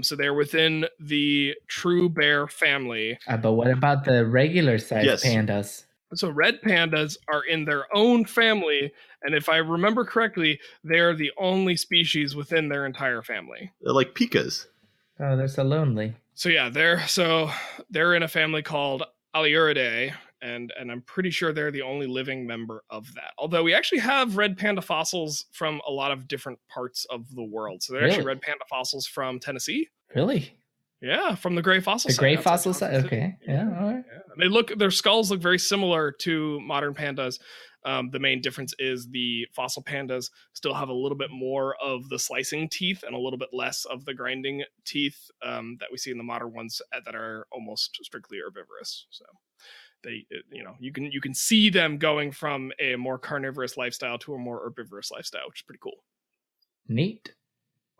so they're within the true bear family. But what about the regular sized pandas? So red pandas are in their own family, and if I remember correctly, they're the only species within their entire family. They're like pikas. Oh, they're so lonely. So yeah, they're in a family called Alliuridae, and I'm pretty sure they're the only living member of that. Although we actually have red panda fossils from a lot of different parts of the world. So they're actually red panda fossils from Tennessee. Really? Yeah, from the gray fossil site. The gray fossil site? Okay. Yeah, all right. Yeah. Their skulls look very similar to modern pandas. The main difference is the fossil pandas still have a little bit more of the slicing teeth and a little bit less of the grinding teeth that we see in the modern ones that are almost strictly herbivorous. So they, you can see them going from a more carnivorous lifestyle to a more herbivorous lifestyle, which is pretty cool. Neat.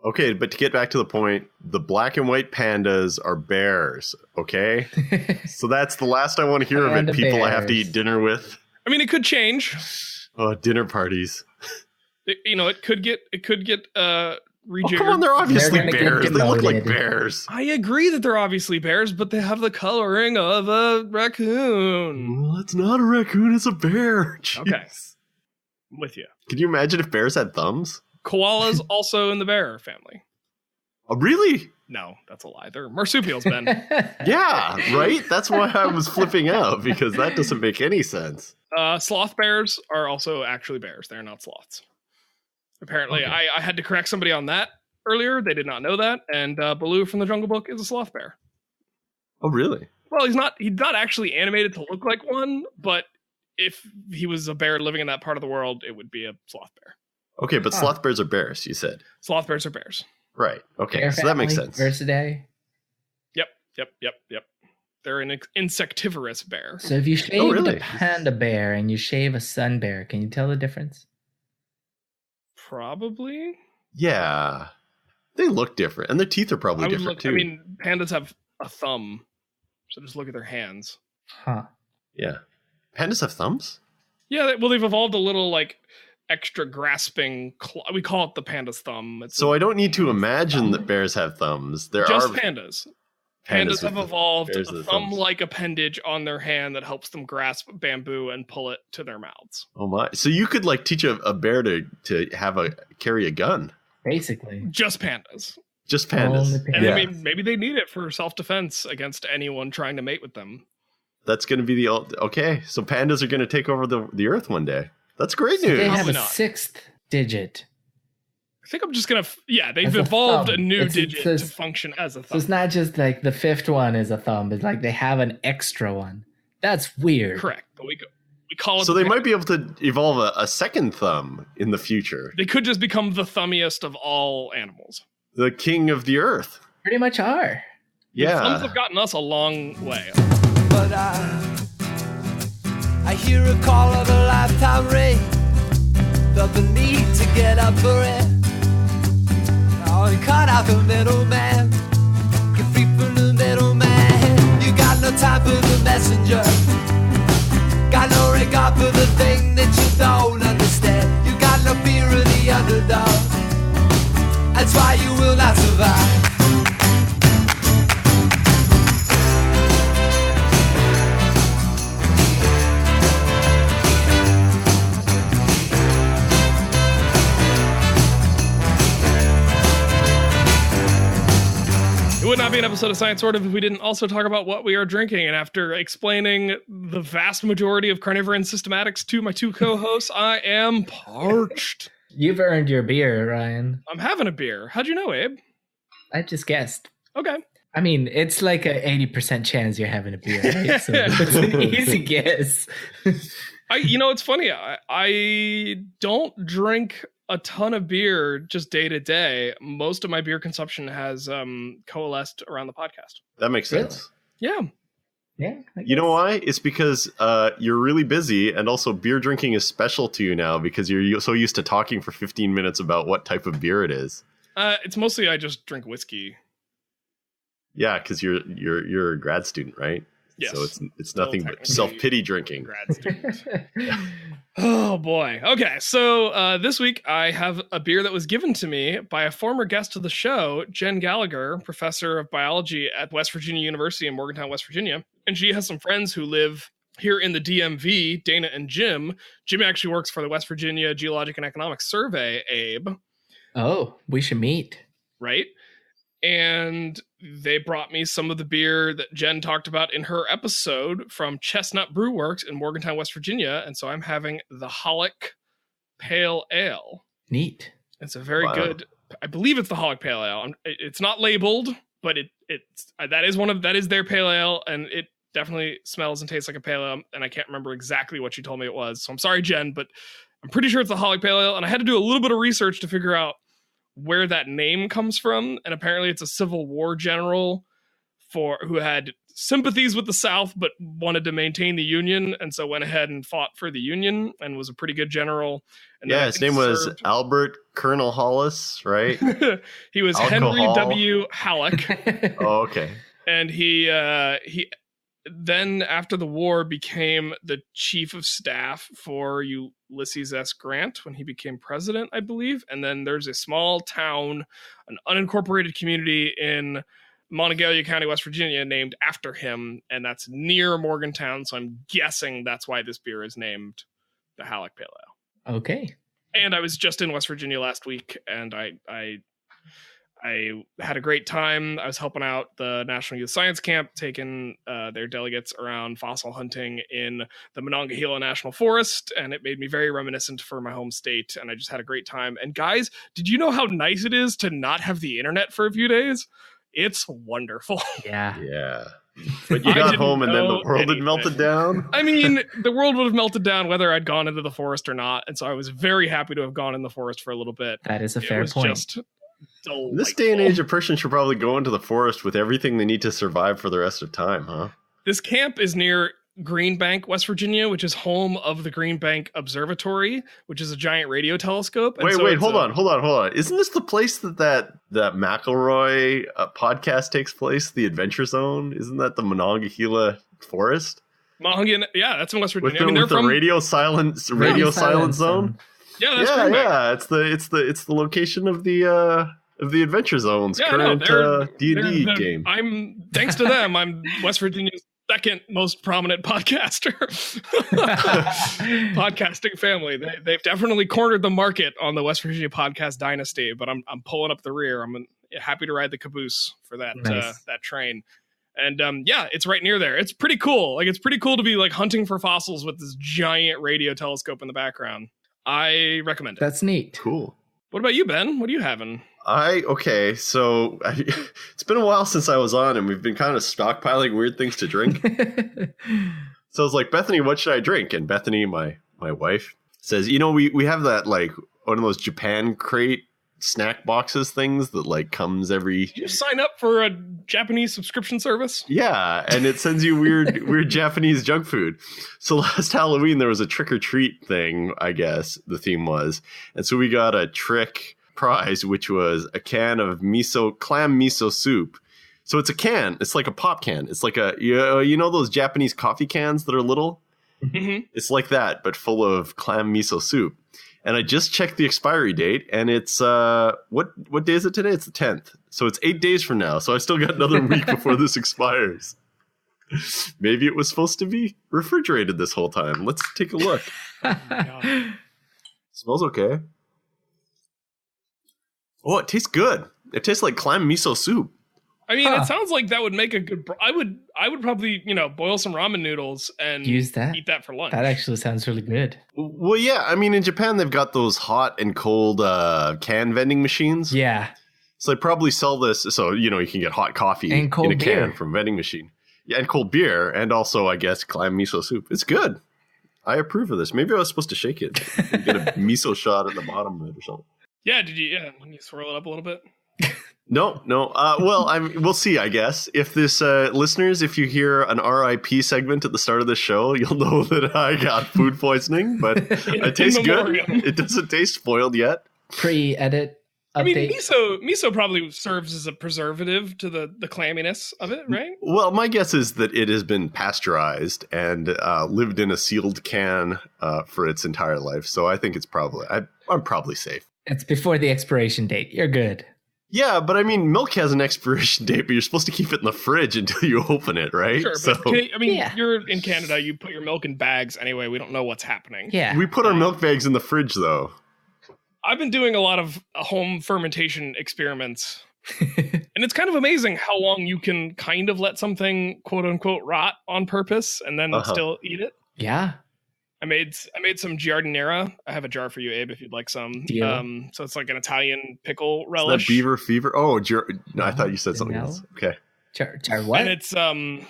Okay, but to get back to the point, the black and white pandas are bears, okay? So that's the last I want to hear of it. People bears. I have to eat dinner with. I mean, it could change. Oh, dinner parties. It could get rejiggered. Come on, they're obviously They're gonna get bears. They look like demoted. bears. I agree that they're obviously bears, but they have the coloring of a raccoon. Well, it's not a raccoon, it's a bear. Jeez. Okay. I'm with you. Can you imagine if bears had thumbs? Koalas also in the bear family. Oh, really? No, that's a lie. They're marsupials, Ben. Yeah, right? That's why I was flipping out, because that doesn't make any sense. Sloth bears are also actually bears. They're not sloths. Apparently, Okay. I had to correct somebody on that earlier. They did not know that. And Baloo from the Jungle Book is a sloth bear. Oh, really? Well, he's not actually animated to look like one, but if he was a bear living in that part of the world, it would be a sloth bear. Okay, but sloth bears are bears, you said. Sloth bears are bears. Right. Okay, Bear so that makes family, sense. Versidae. Yep. They're an insectivorous bear. So if you shave really? the panda bear and you shave a sun bear, can you tell the difference? Probably. Yeah. They look different, and their teeth are probably different, too. I mean, pandas have a thumb, so just look at their hands. Huh. Yeah. Pandas have thumbs? Yeah, well, they've evolved a little, like, extra grasping... we call it the panda's thumb. It's So I don't need to imagine that bears have thumbs. There just are pandas. pandas Pandas have with evolved bears a with thumbs. thumb-like appendage on their hand that helps them grasp bamboo and pull it to their mouths. Oh my! So you could like teach a bear to carry a gun? Basically. Just pandas. Just pandas. Only And Yeah. I mean, maybe they need it for self-defense against anyone trying to mate with them. That's going to be okay. So pandas are going to take over the Earth one day. That's great So news. they have Probably a not. sixth digit. I think I'm just gonna... they've As a evolved thumb. a new It's- it digit says- to function as a So thumb. it's not just like the fifth one is a thumb. It's like they have an extra one. That's weird. Correct. But we call it... So the they might be able to evolve a second thumb in the future. They could just become the thummiest of all animals. The king of the Earth. Pretty much are. Thumbs have Yeah. gotten us a long way. But I hear a call of a lifetime ring. Felt the need to get up for it. Oh, and cut out the middleman. Get free from the middleman. You got no time for the messenger. Got no regard for the thing that you don't understand. You got no fear of the underdog. That's why you will not survive. It would not be an episode of Science Sort of if we didn't also talk about what we are drinking. And after explaining the vast majority of carnivorous systematics to my two co-hosts, I am parched. You've earned your beer, Ryan. I'm having a beer. How'd you know, Abe? I just guessed. Okay. I mean, it's like a 80% chance you're having a beer, right? So it's an easy guess. It's funny. I don't drink a ton of beer just day to day. Most of my beer consumption has coalesced around the podcast. That makes sense. Yeah. Yeah. I You know guess. why? It's because you're really busy, and also beer drinking is special to you now because you're so used to talking for 15 minutes about what type of beer it is. It's mostly I just drink whiskey. Yeah, because you're a grad student, right? Yes. So it's nothing but technically self-pity drinking. Grad student. Oh boy. Okay, so this week I have a beer that was given to me by a former guest of the show, Jen Gallagher, professor of biology at West Virginia University in Morgantown, West Virginia. And she has some friends who live here in the DMV, Dana and Jim. Jim actually works for the West Virginia Geologic and Economic Survey, Abe, Oh, we should meet. right? And they brought me some of the beer that Jen talked about in her episode from Chestnut Brew Works in Morgantown, West Virginia. And so I'm having the Halleck Pale Ale. Neat. It's a very Wow. good, I believe it's the Halleck Pale Ale. It's not labeled, but that is their pale ale, and it definitely smells and tastes like a pale ale. And I can't remember exactly what she told me it was. So I'm sorry, Jen, but I'm pretty sure it's the Halleck Pale Ale. And I had to do a little bit of research to figure out where that name comes from, and apparently it's a Civil War general who had sympathies with the South but wanted to maintain the Union, and so went ahead and fought for the Union and was a pretty good general. And then Yeah, I his think name was served- Albert Colonel Hollis, right? he was Alcohol. Henry W. Halleck, Oh, okay. and he then after the war became the chief of staff for Ulysses S. Grant when he became president, I believe. And then there's a small town, an unincorporated community in Monongalia County, West Virginia, named after him, and that's near Morgantown. So I'm guessing that's why this beer is named the Halleck Pale Ale. Okay. And I was just in West Virginia last week, and I had a great time. I was helping out the National Youth Science Camp, taking their delegates around fossil hunting in the Monongahela National Forest, and it made me very reminiscent for my home state, and I just had a great time. And guys, did you know how nice it is to not have the internet for a few days? It's wonderful. Yeah. Yeah. But you got home and then the world had melted down? I mean, the world would have melted down whether I'd gone into the forest or not, and so I was very happy to have gone in the forest for a little bit. That is a fair point. Just delightful. This day and age, a person should probably go into the forest with everything they need to survive for the rest of time, huh? This camp is near Green Bank, West Virginia, which is home of the Green Bank Observatory, which is a giant radio telescope. And wait, hold on. Isn't this the place that McElroy podcast takes place, the Adventure Zone? Isn't that the Monongahela Forest? Yeah, that's in West Virginia. With the radio silence zone. Yeah, that's Green Bank. Yeah, it's the location of the Adventure Zone's current D&D game. I'm thanks to them, I'm West Virginia's second most prominent podcaster. Podcasting family. They've definitely cornered the market on the West Virginia podcast dynasty, but I'm pulling up the rear. I'm happy to ride the caboose for that that train. And it's right near there. It's pretty cool. Like, it's pretty cool to be like hunting for fossils with this giant radio telescope in the background. I recommend it. That's neat. Cool. What about you, Ben? What are you having? So it's been a while since I was on, and we've been kind of stockpiling weird things to drink. So I was like, Bethany, what should I drink? And Bethany, my wife, says, we have that, like, one of those Japan crate snack boxes things that, like, comes every... Did you sign up for a Japanese subscription service? Yeah, and it sends you weird Japanese junk food. So last Halloween, there was a trick-or-treat thing, I guess, the theme was. And so we got a trick prize, which was a can of clam miso soup. So it's a can. It's like a pop can. It's like those Japanese coffee cans that are little? Mm-hmm. It's like that, but full of clam miso soup. And I just checked the expiry date, and it's what day is it today? It's the 10th. So it's 8 days from now. So I still got another week before this expires. Maybe it was supposed to be refrigerated this whole time. Let's take a look. Oh my God. Smells okay. Oh, it tastes good. It tastes like clam miso soup. I mean, it sounds like that would make a good... I would probably, boil some ramen noodles and use that. Eat that for lunch. That actually sounds really good. Well, yeah. I mean, in Japan, they've got those hot and cold can vending machines. Yeah. So they probably sell this. So, you can get hot coffee and cold in a beer can from a vending machine. Yeah, and cold beer. And also, I guess, clam miso soup. It's good. I approve of this. Maybe I was supposed to shake it and get a miso shot at the bottom of it or something. Yeah, did you swirl it up a little bit? No. We'll see, I guess. If this, listeners, if you hear an RIP segment at the start of the show, you'll know that I got food poisoning, but it tastes good. It doesn't taste spoiled yet. Pre-edit update. I mean, miso probably serves as a preservative to the clamminess of it, right? Well, my guess is that it has been pasteurized and lived in a sealed can for its entire life. So I think it's I'm probably safe. It's before the expiration date. You're good. Yeah, but I mean, milk has an expiration date, but you're supposed to keep it in the fridge until you open it, right? Sure, but you're in Canada, you put your milk in bags anyway. We don't know what's happening. Yeah. We put our milk bags in the fridge, though. I've been doing a lot of home fermentation experiments. And it's kind of amazing how long you can kind of let something, quote unquote, rot on purpose and then still eat it. Yeah. I made some giardiniera. I have a jar for you, Abe, if you'd like some. Deal. So it's like an Italian pickle relish. Is that beaver fever? Oh, no, I thought you said something else. Okay. Jar what? And it's giardiniera.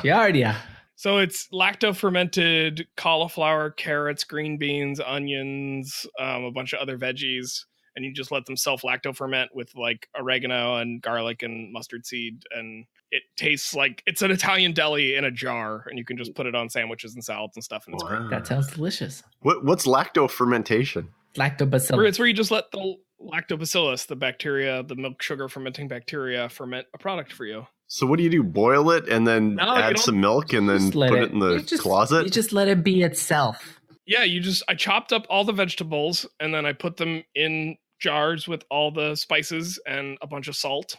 Giardia. So it's lacto-fermented cauliflower, carrots, green beans, onions, a bunch of other veggies. And you just let them self-lacto-ferment with like oregano and garlic and mustard seed. And it tastes like it's an Italian deli in a jar. And you can just put it on sandwiches and salads and stuff. And it's great. That sounds delicious. What's lacto-fermentation? Lactobacillus. It's where you just let the lactobacillus, the bacteria, the milk sugar fermenting bacteria, ferment a product for you. So what do? Boil it and then add some milk and then put it in the closet? You just let it be itself. Yeah, I chopped up all the vegetables and then I put them in jars with all the spices and a bunch of salt,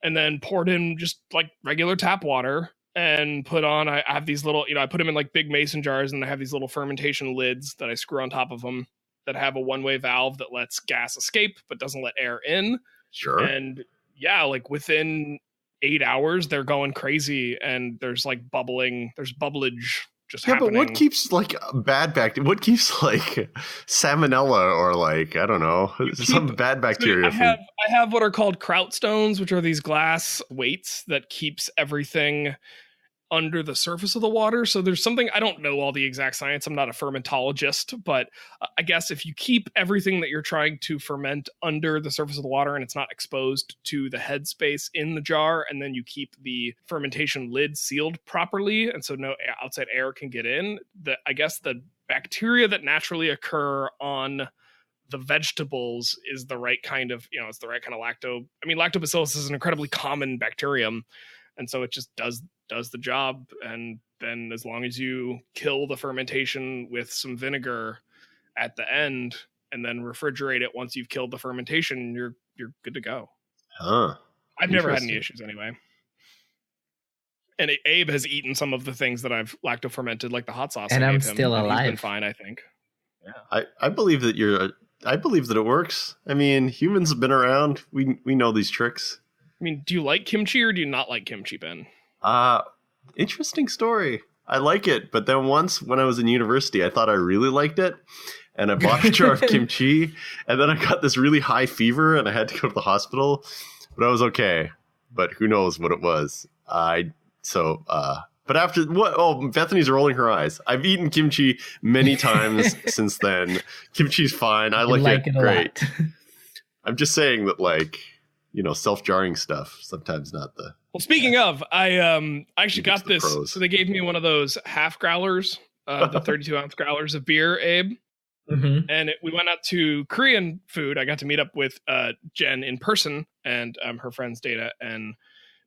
and then poured in just like regular tap water and I have these little, I put them in like big mason jars, and I have these little fermentation lids that I screw on top of them that have a one-way valve that lets gas escape but doesn't let air in. Sure. And yeah, like within 8 hours, they're going crazy, and there's like there's bubblage just happening. But what keeps like bad bacteria? What keeps like salmonella or like, I don't know, some bad bacteria? I have what are called kraut stones, which are these glass weights that keeps everything under the surface of the water. So there's something, I don't know all the exact science. I'm not a fermentologist, but I guess if you keep everything that you're trying to ferment under the surface of the water and it's not exposed to the headspace in the jar, and then you keep the fermentation lid sealed properly, and so no outside air can get in, I guess the bacteria that naturally occur on the vegetables is the right kind of, it's the right kind of lactobacillus is an incredibly common bacterium. And so it just does the job. And then as long as you kill the fermentation with some vinegar at the end and then refrigerate it once you've killed the fermentation, you're good to go. Huh. I've never had any issues anyway. And Abe has eaten some of the things that I've lacto-fermented, like the hot sauce. And I'm still alive. He's been fine, I think. Yeah. I believe that I believe that it works. I mean, humans have been around. We know these tricks. I mean, do you like kimchi or do you not like kimchi, Ben? Interesting story. I like it, but then once when I was in university, I thought I really liked it, and I bought a jar of kimchi, and then I got this really high fever, and I had to go to the hospital, but I was okay. But who knows what it was? But after what? Oh, Bethany's rolling her eyes. I've eaten kimchi many times since then. Kimchi's fine. I like it great. I'm just saying that, like, self-jarring stuff, sometimes not the... Well, speaking of, I actually got this. So they gave me one of those half growlers, the 32-ounce growlers of beer, Abe. Mm-hmm. And we went out to Korean food. I got to meet up with Jen in person and her friends Data and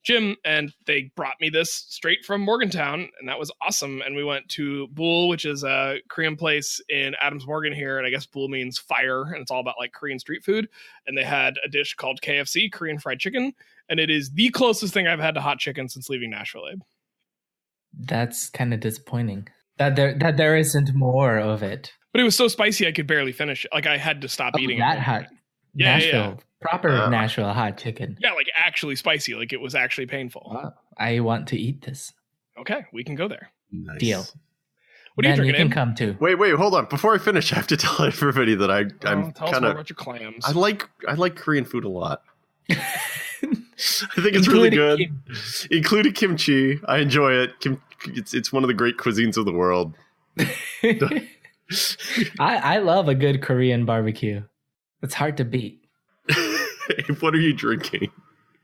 Jim, and they brought me this straight from Morgantown, and that was awesome. And we went to Bull, which is a Korean place in Adams Morgan here, and I guess Bull means fire, and it's all about like Korean street food. And they had a dish called KFC, Korean fried chicken, and it is the closest thing I've had to hot chicken since leaving Nashville, Abe. That's kind of disappointing that there isn't more of it. But it was so spicy I could barely finish it. Like I had to stop eating that it. Hot. Yeah, Nashville. Proper Nashville hot chicken. Yeah, like actually spicy. Like it was actually painful. Wow. I want to eat this. Okay, we can go there. Nice. Deal. What are you drinking? You can come too. Wait, hold on. Before I finish, I have to tell everybody that I'm tell us kind more of about your clams. I like Korean food a lot. I think it's really good, including kimchi. I enjoy it. It's one of the great cuisines of the world. I love a good Korean barbecue. It's hard to beat. What are you drinking?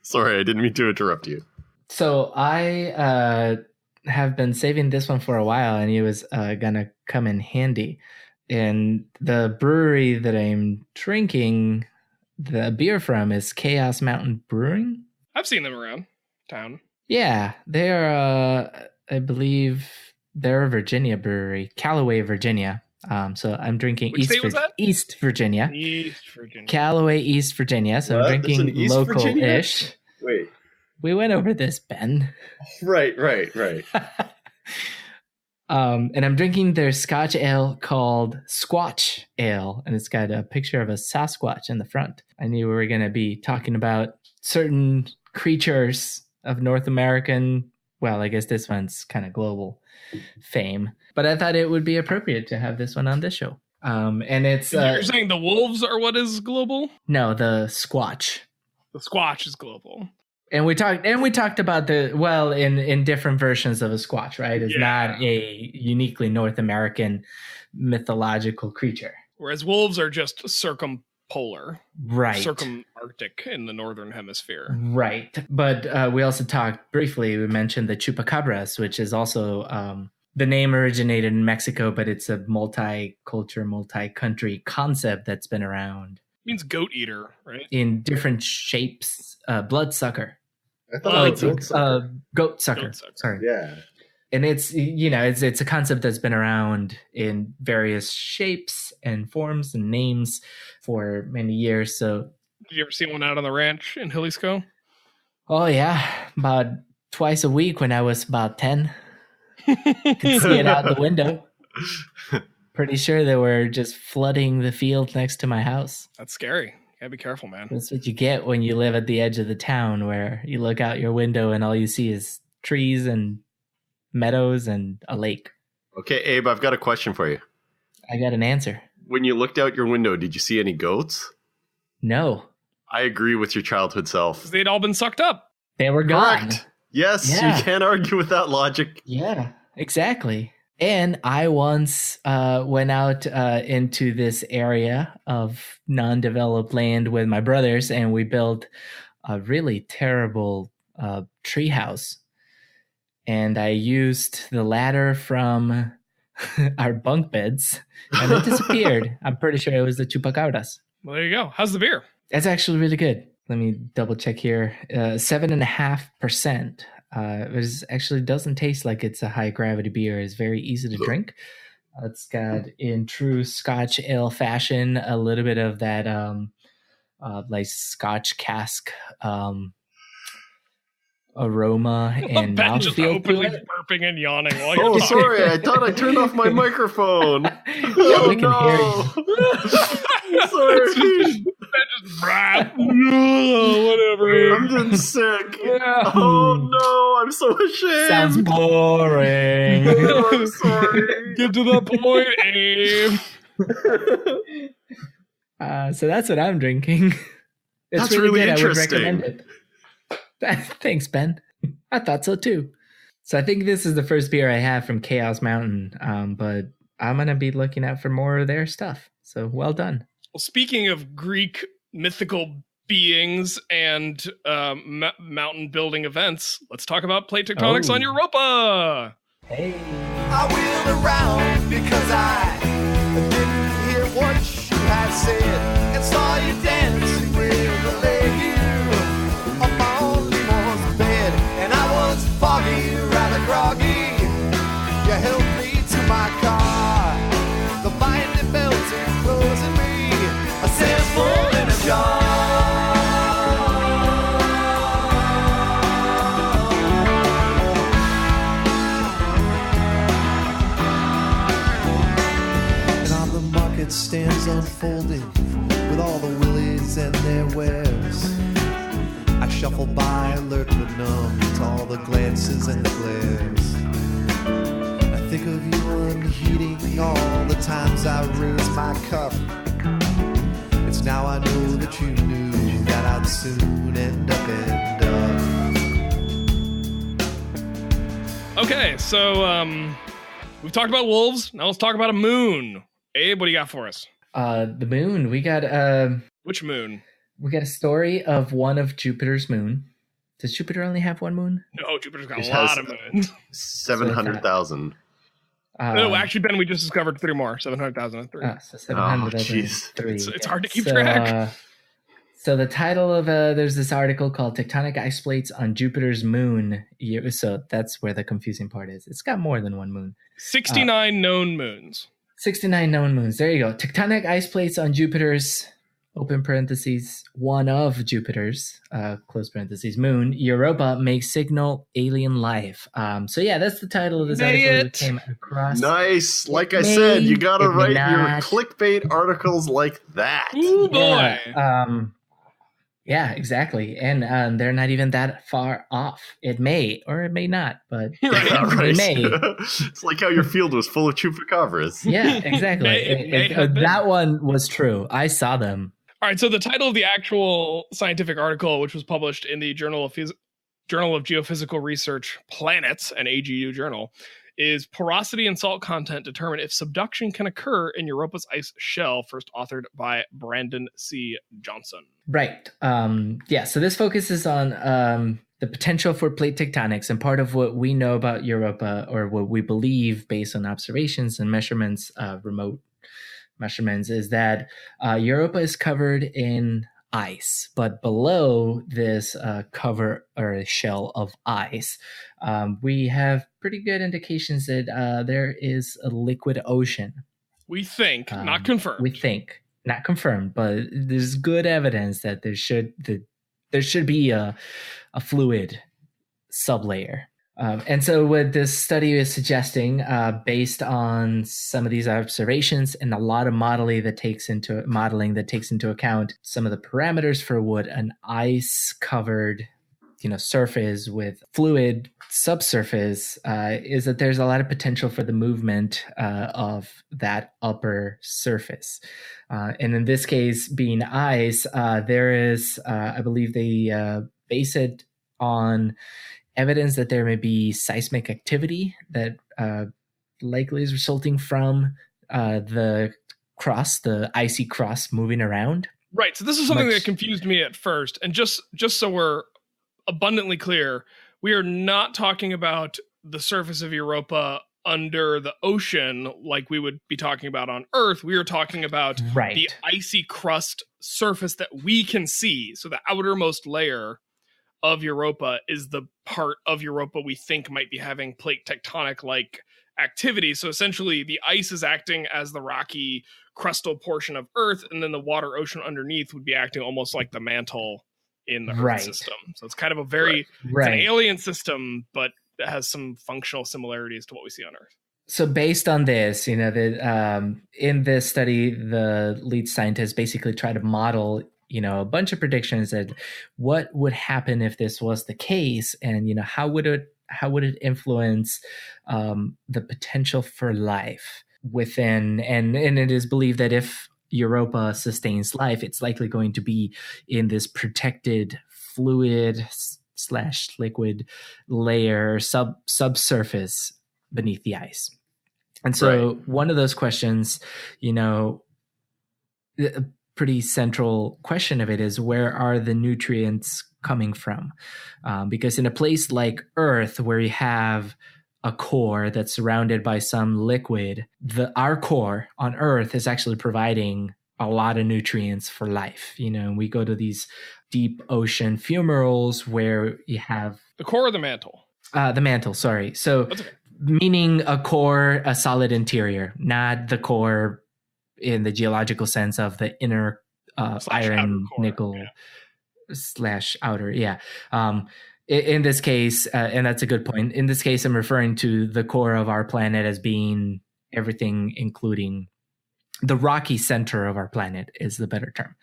Sorry, I didn't mean to interrupt you. So I have been saving this one for a while, and it was gonna come in handy. And the brewery that I'm drinking the beer from is Chaos Mountain Brewing. I've seen them around town. Yeah, they're I believe they're a Virginia brewery, Callaway, Virginia. So I'm drinking Which state was that? East Virginia. East Virginia. Callaway, East Virginia. So What? I'm drinking local-ish. Wait. We went over this, Ben. Right. And I'm drinking their Scotch ale called Squatch Ale, and it's got a picture of a Sasquatch in the front. I knew we were going to be talking about certain creatures of North American, well, I guess this one's kind of global fame, but I thought it would be appropriate to have this one on this show. And it's you're saying the wolves are what is global? No, the Squatch. The Squatch is global. And we talked about in different versions of a Squatch, right? It's not a uniquely North American mythological creature. Whereas wolves are just circumpolar. Right. Circumarctic in the northern hemisphere. Right. But we also talked briefly, we mentioned the chupacabras, which is also the name originated in Mexico, but it's a multi-culture, multi-country concept that's been around. It means goat eater, right? In different shapes. Bloodsucker. I thought it was Goat goat sucker. Goat sucker. Goat sucker. Sorry. Yeah. And it's a concept that's been around in various shapes and forms and names for many years. So, Did you ever see one out on the ranch in Jalisco? oh yeah, about twice a week when I was about 10. Could see it out the window. Pretty sure they were just flooding the field next to my house. That's scary. You gotta be careful, man. That's what you get when you live at the edge of the town, where you look out your window and all you see is trees and meadows and a lake. Okay, Abe, I've got a question for you. I got an answer. When you looked out your window, did you see any goats? No, I agree with your childhood self. They'd all been sucked up. they were gone. Correct. Yes, Yeah. you can't argue with that logic. Yeah, exactly. And I once went out into this area of non-developed land with my brothers, and we built a really terrible tree house. And I used the ladder from our bunk beds, and it disappeared. I'm pretty sure it was the chupacabras. Well, there you go. How's the beer? That's actually really good. Let me double check here. 7.5%. It actually doesn't taste like it's a high gravity beer. It's very easy to drink. It's got, in true Scotch Ale fashion, a little bit of that like Scotch cask aroma and Ben just mouthfeel to openly it. burping and yawning while you're Oh, talking. sorry. I thought I turned off my microphone. Yeah, Oh, we can hear no. Sorry. Whatever. I'm getting sick. Yeah. Oh, no. I'm so ashamed. Sounds boring. Oh, I'm sorry. Get to the point, Abe. So that's what I'm drinking. It's That's really good. interesting. I would recommend it. Thanks, Ben. I thought so too. So I think this is the first beer I have from Chaos Mountain, but I'm going to be looking out for more of their stuff. So well done. Well, speaking of Greek mythical beings and mountain building events, let's talk about plate tectonics Oh. on Europa. Hey. I wheeled around because I didn't hear what you had said and saw you dancing with a lady up on Limon's bed. And I was foggy, rather groggy. You helped me to my car. The binding belt enclosing me, a sample in a jar. Stands unfolding with all the willies and their wares. I shuffle by, alert but numb to all the glances and the glares. I think of you unheeding all the times I raised my cup. It's now I know that you knew that I'd soon end up. Okay, so we've talked about wolves. Now let's talk about a moon. Abe, what do you got for us? The moon. We got Which moon? a story of one of Jupiter's moon. Does Jupiter only have one moon? No, Jupiter's got It a lot has- of moons. 700,000. No, actually, Ben, we just discovered 3 more. 700,003. So 700. Oh, jeez. It's hard to keep track. So the title of there's this article called "Tectonic Ice Plates on Jupiter's Moon." So that's where the confusing part is. It's got more than one moon. 69 known moons. 69 known moons. There you go. Tectonic ice plates on Jupiter's, open parentheses, one of Jupiter's, close parentheses, moon, Europa, may signal alien life. So yeah, that's the title of this May article it. that came across. Nice. Like I It said, may, you got to it may write your not. clickbait articles like that. Ooh, boy. Yeah, yeah, exactly. And they're not even that far off. It may or it may not, but Right. Yeah, right. it may. It's like how your field was full of chupacabras. Yeah, exactly. It may have been. That one was true. I saw them. All right, so the title of the actual scientific article, which was published in the Journal of Geophysical Research Planets, an AGU journal, is Porosity and Salt Content Determine if Subduction Can Occur in Europa's Ice Shell, first authored by Brandon C. Johnson. Right. Yeah. So this focuses on the potential for plate tectonics, and part of what we know about Europa, or what we believe based on observations and measurements, remote measurements, is that Europa is covered in ice. But below this cover or shell of ice, we have pretty good indications that there is a liquid ocean. We think, not confirmed. We think, not confirmed, but there's good evidence that there should be a fluid sublayer. And so what this study is suggesting, based on some of these observations and a lot of modeling that takes into account some of the parameters for what an ice-covered surface with fluid subsurface, is that there's a lot of potential for the movement of that upper surface. And in this case, being ice, there is, I believe they base it on evidence that there may be seismic activity that likely is resulting from the crust, the icy crust moving around. Right. So this is something that confused me at first. And just so we're abundantly clear, we are not talking about the surface of Europa under the ocean like we would be talking about on Earth. We are talking about the icy crust surface that we can see. So the outermost layer of Europa is the part of Europa we think might be having plate tectonic-like activity. So essentially, the ice is acting as the rocky crustal portion of Earth, and then the water ocean underneath would be acting almost like the mantle in the Earth system. So it's kind of a very it's an alien system, but it has some functional similarities to what we see on Earth. So based on this, in this study, the lead scientists basically try to model a bunch of predictions that what would happen if this was the case, and how would it influence the potential for life within, and it is believed that if Europa sustains life, it's likely going to be in this protected fluid / liquid layer subsurface beneath the ice. And so one of those questions, pretty central question of it is, where are the nutrients coming from? Because in a place like Earth, where you have a core that's surrounded by some liquid, our core on Earth is actually providing a lot of nutrients for life. And we go to these deep ocean fumaroles where you have the core or the mantle. The mantle, sorry. So meaning a core, a solid interior, not the core in the geological sense of the inner iron, nickel / outer. Yeah. In this case, and that's a good point. In this case, I'm referring to the core of our planet as being everything, including the rocky center of our planet is the better term,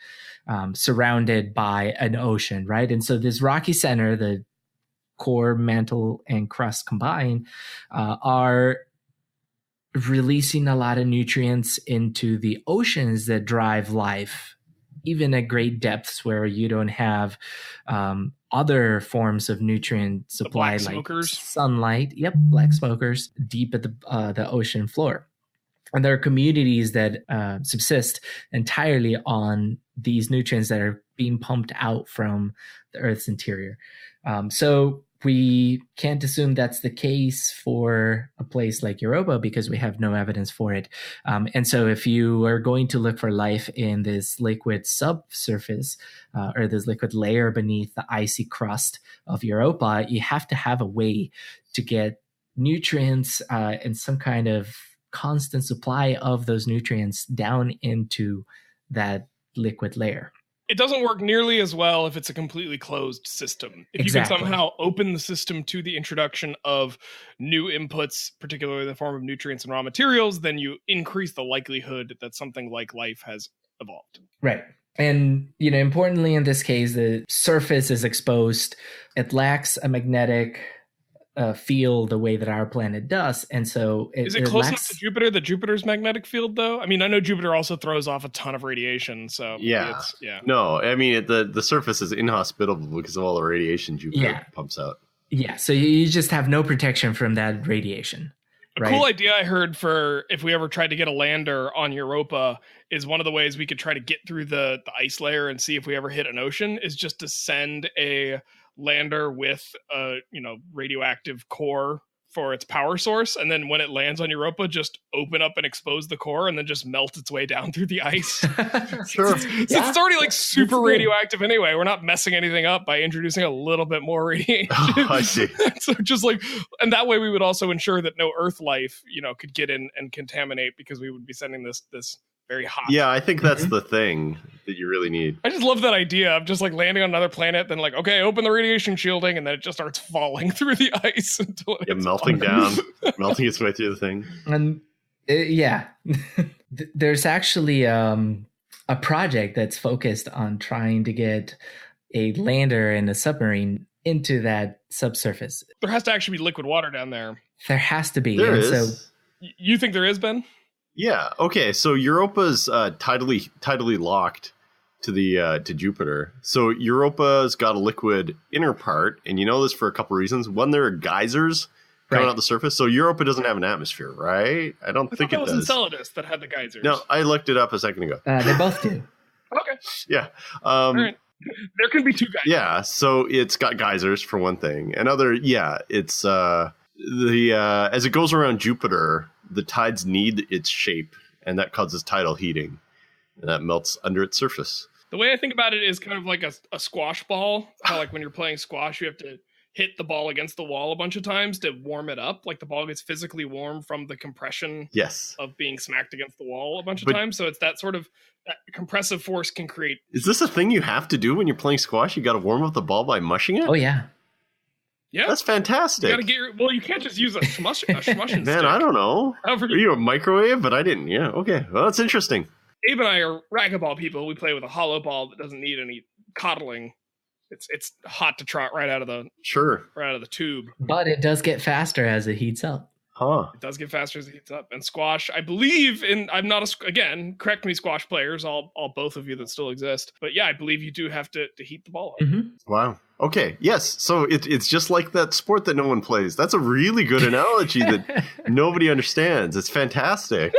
surrounded by an ocean, right? And so this rocky center, the core, mantle, and crust combined, are releasing a lot of nutrients into the oceans that drive life, even at great depths where you don't have other forms of nutrient supply like sunlight. Yep, black smokers deep at the ocean floor. And there are communities that subsist entirely on these nutrients that are being pumped out from the Earth's interior. So we can't assume that's the case for a place like Europa because we have no evidence for it. And so if you are going to look for life in this liquid subsurface or this liquid layer beneath the icy crust of Europa, you have to have a way to get nutrients and some kind of constant supply of those nutrients down into that liquid layer. It doesn't work nearly as well if it's a completely closed system. If you can somehow open the system to the introduction of new inputs, particularly in the form of nutrients and raw materials, then you increase the likelihood that something like life has evolved. Right. And, importantly in this case, the surface is exposed. It lacks a magnetic field the way that our planet does, and so is it close enough to Jupiter? The Jupiter's magnetic field, though. I mean, I know Jupiter also throws off a ton of radiation, so No, I mean the surface is inhospitable because of all the radiation Jupiter pumps out. Yeah, so you just have no protection from that radiation. A cool idea I heard for if we ever tried to get a lander on Europa is one of the ways we could try to get through the ice layer and see if we ever hit an ocean is just to send a lander with a radioactive core for its power source, and then when it lands on Europa, just open up and expose the core, and then just melt its way down through the ice. Sure. It's already like super radioactive anyway. We're not messing anything up by introducing a little bit more radiation. Oh, I see. So just like, and that way we would also ensure that no Earth life, could get in and contaminate, because we would be sending this very hot. Yeah, I think that's the thing that you really need. I just love that idea of just like landing on another planet, then like, okay, open the radiation shielding, and then it just starts falling through the ice until it's melting down, melting its way through the thing. And there's actually a project that's focused on trying to get a lander and a submarine into that subsurface. There has to actually be liquid water down there. There has to be. There and is. So, you think there is, Ben? Yeah. Okay. So Europa's tidally locked to the to Jupiter. So Europa's got a liquid inner part, and you know this for a couple reasons. One, there are geysers coming out the surface. So Europa doesn't have an atmosphere, right? I don't think it does. It was Enceladus that had the geysers. No, I looked it up a second ago. they both do. Okay. Yeah. All right. There can be two geysers. Yeah. So it's got geysers for one thing. Another, it's as it goes around Jupiter, the tides need its shape, and that causes tidal heating, and that melts under its surface. The way I think about it is kind of like a squash ball. How like when you're playing squash, you have to hit the ball against the wall a bunch of times to warm it up. Like the ball gets physically warm from the compression of being smacked against the wall a bunch of times. So it's that sort of that compressive force can create. Is this a thing you have to do when you're playing squash? You got to warm up the ball by mushing it? Oh, yeah. Yeah, that's fantastic. You gotta you can't just use a shmushing Man, I don't know. Are you a microwave? But I didn't. Yeah, okay. Well, that's interesting. Abe and I are racquetball people. We play with a hollow ball that doesn't need any coddling. It's hot to trot right out of the tube. But it does get faster as it heats up. Huh. It does get faster as it heats up. And squash, I believe I'm not again, correct me, squash players, all both of you that still exist. But yeah, I believe you do have to heat the ball up. Mm-hmm. Wow. Okay. Yes. So it's just like that sport that no one plays. That's a really good analogy that nobody understands. It's fantastic.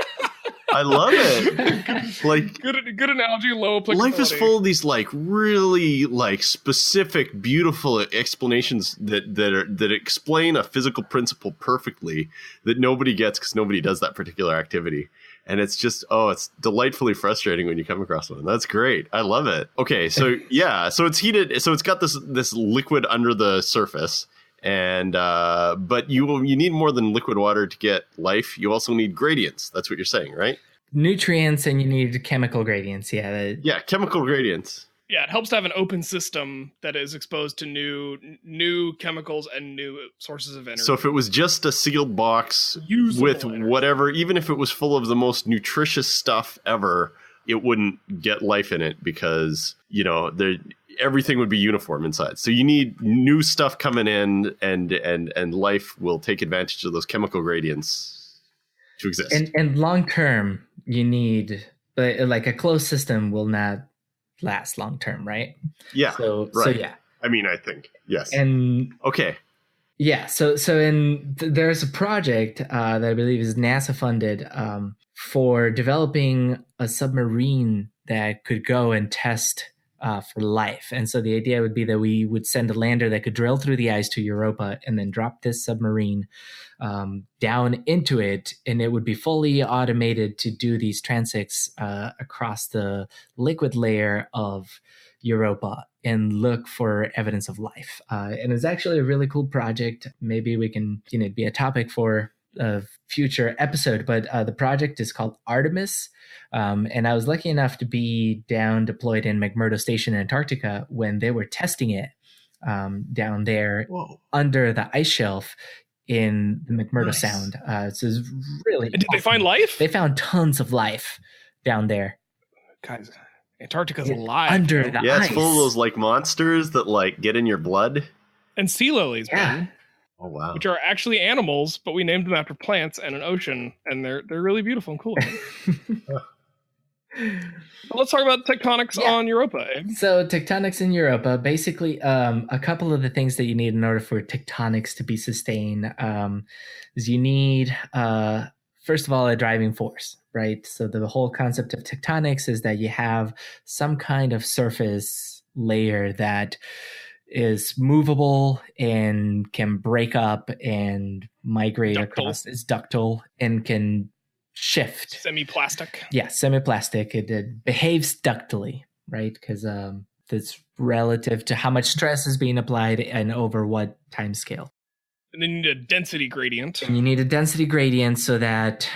I love it. Like good analogy, low applicability. Life is full of these like really like specific, beautiful explanations that explain a physical principle perfectly that nobody gets because nobody does that particular activity. And it's just it's delightfully frustrating when you come across one. That's great. I love it. Okay, so so it's heated. So it's got this liquid under the surface. And but you need more than liquid water to get life. You also need gradients. That's what you're saying, right? Nutrients, and you need chemical gradients. Yeah, chemical gradients. Yeah, it helps to have an open system that is exposed to new chemicals and new sources of energy. So if it was just a sealed box with whatever, even if it was full of the most nutritious stuff ever, it wouldn't get life in it because everything would be uniform inside. So you need new stuff coming in, and life will take advantage of those chemical gradients to exist. And long term, you need like a closed system will not last long term, right? Yeah. So yeah. I mean, I think yes. And okay. Yeah. So there's a project that I believe is NASA funded for developing a submarine that could go and test for life. And so the idea would be that we would send a lander that could drill through the ice to Europa and then drop this submarine down into it. And it would be fully automated to do these transects across the liquid layer of Europa and look for evidence of life. And it's actually a really cool project. Maybe we can, be a topic for a future episode, but the project is called Artemis. And I was lucky enough to be deployed in McMurdo Station in Antarctica when they were testing it down there under the ice shelf in the McMurdo Sound. So it's really and did they find life? They found tons of life down there. Guys, Antarctica's alive. Under the ice. It's full of those like monsters that like get in your blood. And sea lilies, man. Oh wow! Which are actually animals, but we named them after plants and an ocean, and they're really beautiful and cool. Let's talk about tectonics on Europa. Abe. So tectonics in Europa, basically, a couple of the things that you need in order for tectonics to be sustained is you need, first of all, a driving force, right? So the whole concept of tectonics is that you have some kind of surface layer that is movable and can break up and migrate across. It's ductile and can shift. Semi-plastic. Yeah, semi-plastic. It behaves ductily, right? Because that's relative to how much stress is being applied and over what time scale. And then you need a density gradient. And you need a density gradient so that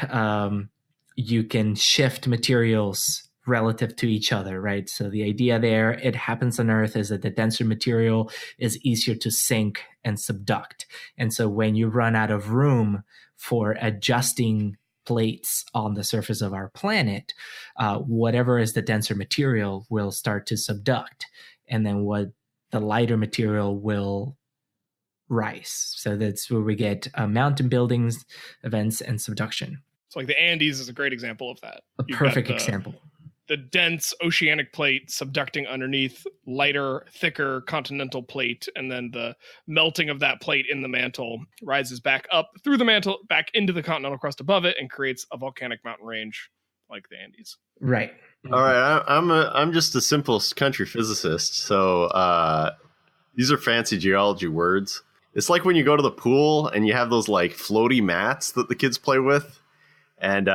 you can shift materials relative to each other, right? So the idea there, it happens on Earth, is that the denser material is easier to sink and subduct. And so when you run out of room for adjusting plates on the surface of our planet, whatever is the denser material will start to subduct. And then what the lighter material will rise. So that's where we get mountain buildings, events, and subduction. So like the Andes is a great example of that. A perfect example. The dense oceanic plate subducting underneath lighter, thicker continental plate, and then the melting of that plate in the mantle rises back up through the mantle, back into the continental crust above it, and creates a volcanic mountain range like the Andes. Right. All right. I'm just a simple country physicist, so these are fancy geology words. It's like when you go to the pool and you have those like floaty mats that the kids play with. And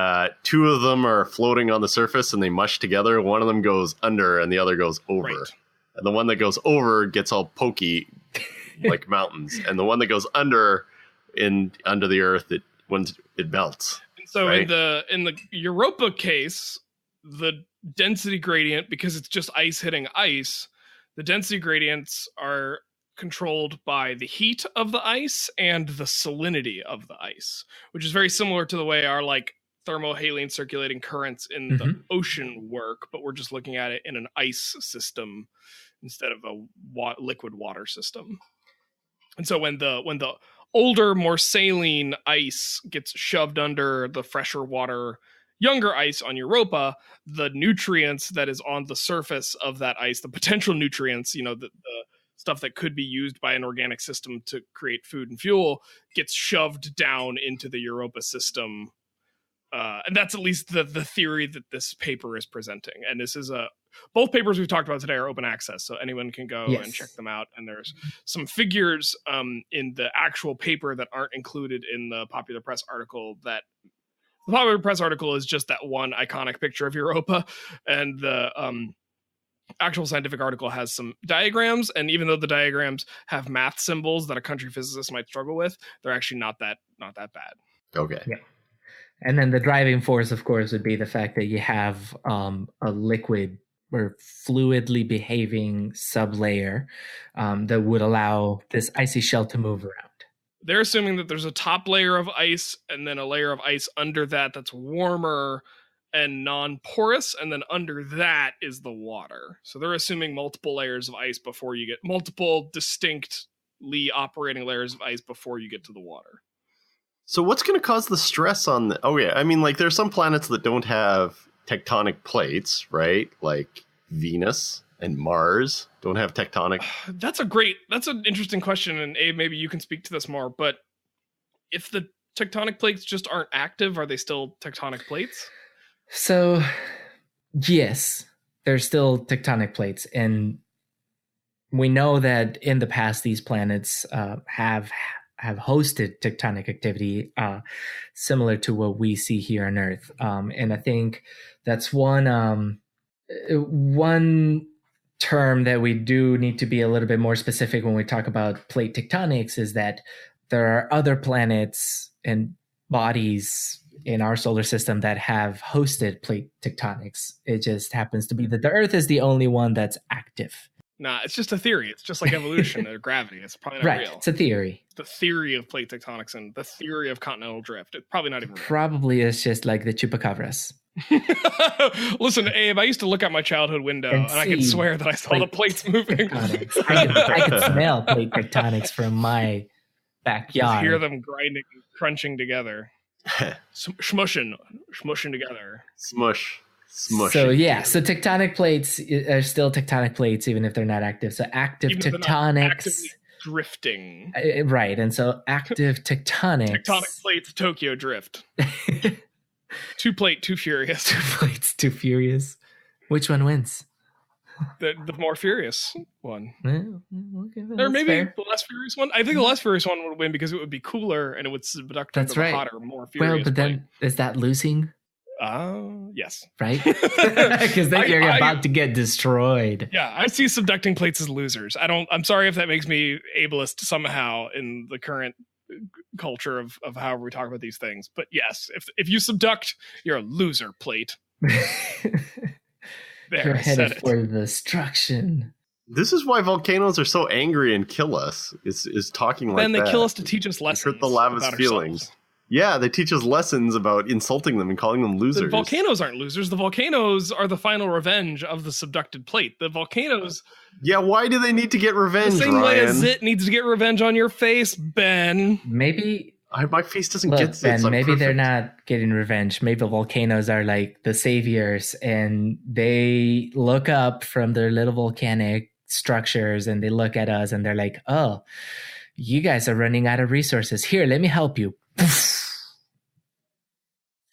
two of them are floating on the surface and they mush together. One of them goes under and the other goes over. Right. And the one that goes over gets all pokey like mountains. And the one that goes under the earth, it melts. And so right? in the Europa case, the density gradient, because it's just ice hitting ice, the density gradients are controlled by the heat of the ice and the salinity of the ice, which is very similar to the way our like thermohaline circulating currents in the ocean work, but we're just looking at it in an ice system instead of a liquid water system. And so when the older, more saline ice gets shoved under the fresher water, younger ice on Europa, the nutrients that is on the surface of that ice, the potential nutrients, the stuff that could be used by an organic system to create food and fuel, gets shoved down into the Europa system. And that's at least the theory that this paper is presenting. And this is both papers we've talked about today are open access, so anyone can go and check them out. And there's some figures in the actual paper that aren't included in the Popular Press article. That the Popular Press article is just that one iconic picture of Europa, and the actual scientific article has some diagrams, and even though the diagrams have math symbols that a country physicist might struggle with, they're actually not that bad. Okay. Yeah. And then the driving force, of course, would be the fact that you have a liquid or fluidly behaving sublayer that would allow this icy shell to move around. They're assuming that there's a top layer of ice and then a layer of ice under that that's warmer and non-porous, and then under that is the water. So they're assuming multiple layers of ice before you get multiple distinctly operating layers of ice before you get to the water. So what's going to cause the stress on the... Oh, yeah. I mean, like, there's some planets that don't have tectonic plates, right? Like Venus and Mars don't have tectonic... That's an interesting question, and Abe, maybe you can speak to this more, but if the tectonic plates just aren't active, are they still tectonic plates? So, yes, there's still tectonic plates, and we know that in the past these planets have hosted tectonic activity similar to what we see here on Earth, and I think that's one term that we do need to be a little bit more specific when we talk about plate tectonics is that there are other planets and bodies in our solar system that have hosted plate tectonics. It just happens to be that the Earth is the only one that's active. Nah, it's just a theory. It's just like evolution or gravity. It's probably not real. It's a theory. The theory of plate tectonics and the theory of continental drift. It's probably not even real. Probably is just like the chupacabras. Listen, Abe, I used to look out my childhood window and I could swear that I saw the plates moving. I could smell plate tectonics from my backyard. Just hear them grinding, crunching together. Smushing together. Smush. So so tectonic plates are still tectonic plates even if they're not active. So active even tectonics drifting. Right. And so active tectonics. Tectonic plates Tokyo drift. Two plate, too furious. Two plates, too furious. Which one wins? The more furious one. Okay, Or maybe fair. the less furious one. I think the less furious one would win because it would be cooler and it would subduct That's into the right. hotter, more furious Well, but then is that losing? Yes. Right? Because then you're about to get destroyed. Yeah, I see subducting plates as losers. I'm sorry if that makes me ableist somehow in the current culture of however we talk about these things. But yes, if you subduct, you're a loser, plate. There, You're I said headed it. for destruction. This is why volcanoes are so angry and kill us. Is talking like Then they that. kill us to teach us lessons. Hurt the lava's about feelings. ourselves. Yeah, they teach us lessons about insulting them and calling them losers. The volcanoes aren't losers. The volcanoes are the final revenge of the subducted plate. The volcanoes. Yeah, why do they need to get revenge, The same Ryan? way as Zit needs to get revenge on your face, Ben. Maybe My face doesn't look, get Zits. Ben, I'm maybe they're perfect. not getting revenge. Maybe volcanoes are like the saviors, and they look up from their little volcanic structures and they look at us and they're like, "Oh, you guys are running out of resources. Here, let me help you."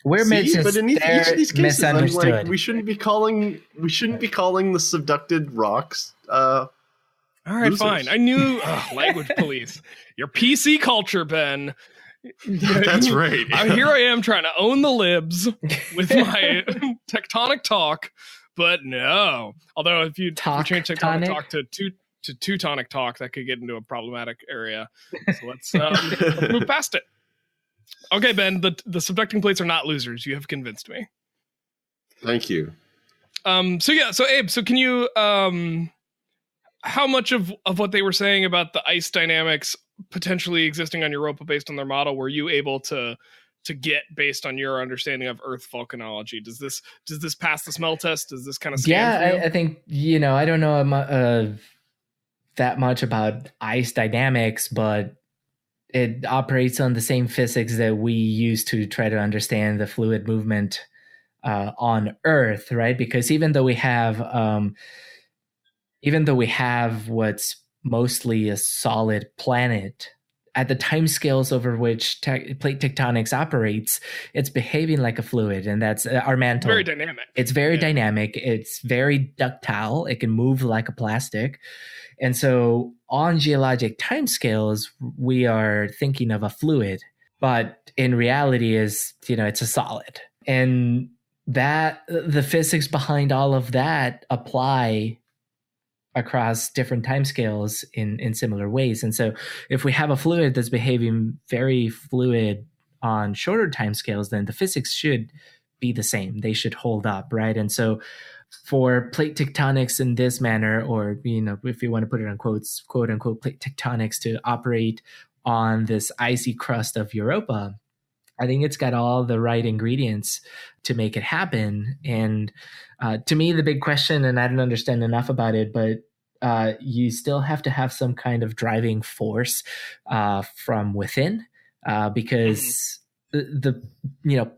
We're But in each of these cases, I'm misunderstood. like, we shouldn't be calling the subducted rocks. All right, Losers. fine. I knew language police. Your PC culture, Ben. That's right. Here I am trying to own the libs with my tectonic talk, but no. Although if you change tectonic talk to Teutonic talk, that could get into a problematic area. So let's move past it. Okay, Ben, the subducting plates are not losers. You have convinced me. Thank you. So Abe, so can you how much of what they were saying about the ice dynamics potentially existing on Europa based on their model were you able to get based on your understanding of Earth volcanology? Does this pass the smell test? Does this kind of scan for you? I think, I don't know that much about ice dynamics, but it operates on the same physics that we use to try to understand the fluid movement on Earth, right? Because even though we have what's mostly a solid planet, at the timescales over which plate tectonics operates, it's behaving like a fluid, and that's our mantle. Very dynamic. It's very dynamic. It's very ductile. It can move like a plastic. And so on geologic timescales, we are thinking of a fluid, but in reality it's a solid. And that the physics behind all of that apply across different timescales in similar ways. And so if we have a fluid that's behaving very fluid on shorter timescales, then the physics should be the same. They should hold up, right? And so for plate tectonics in this manner, or if you want to put it on quotes, quote unquote plate tectonics to operate on this icy crust of Europa, I think it's got all the right ingredients to make it happen. And to me, the big question, and I don't understand enough about it, but you still have to have some kind of driving force from within, because the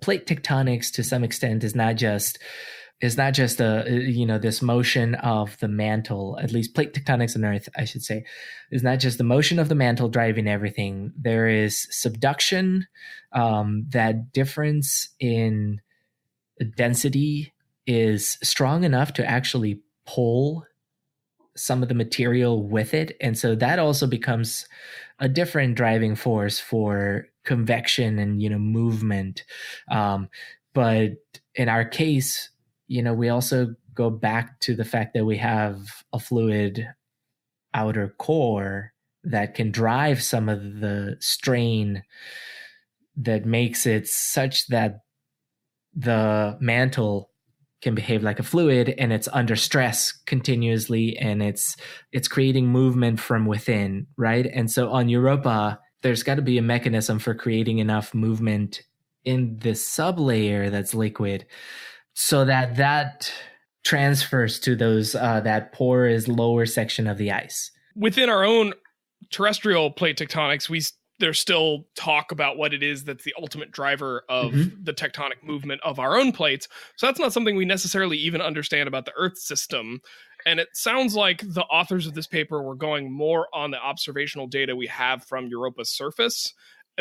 plate tectonics to some extent is not just this motion of the mantle. At least plate tectonics on Earth, I should say, is not just the motion of the mantle driving everything. There is subduction. That difference in density is strong enough to actually pull some of the material with it, and so that also becomes a different driving force for convection and movement. But in our case, we also go back to the fact that we have a fluid outer core that can drive some of the strain that makes it such that the mantle can behave like a fluid, and it's under stress continuously, and it's creating movement from within, right? And so on Europa, there's got to be a mechanism for creating enough movement in this sublayer that's liquid, so that transfers to those that porous lower section of the ice. Within our own terrestrial plate tectonics, there's still talk about what it is that's the ultimate driver of the tectonic movement of our own plates. So that's not something we necessarily even understand about the Earth system. And it sounds like the authors of this paper were going more on the observational data we have from Europa's surface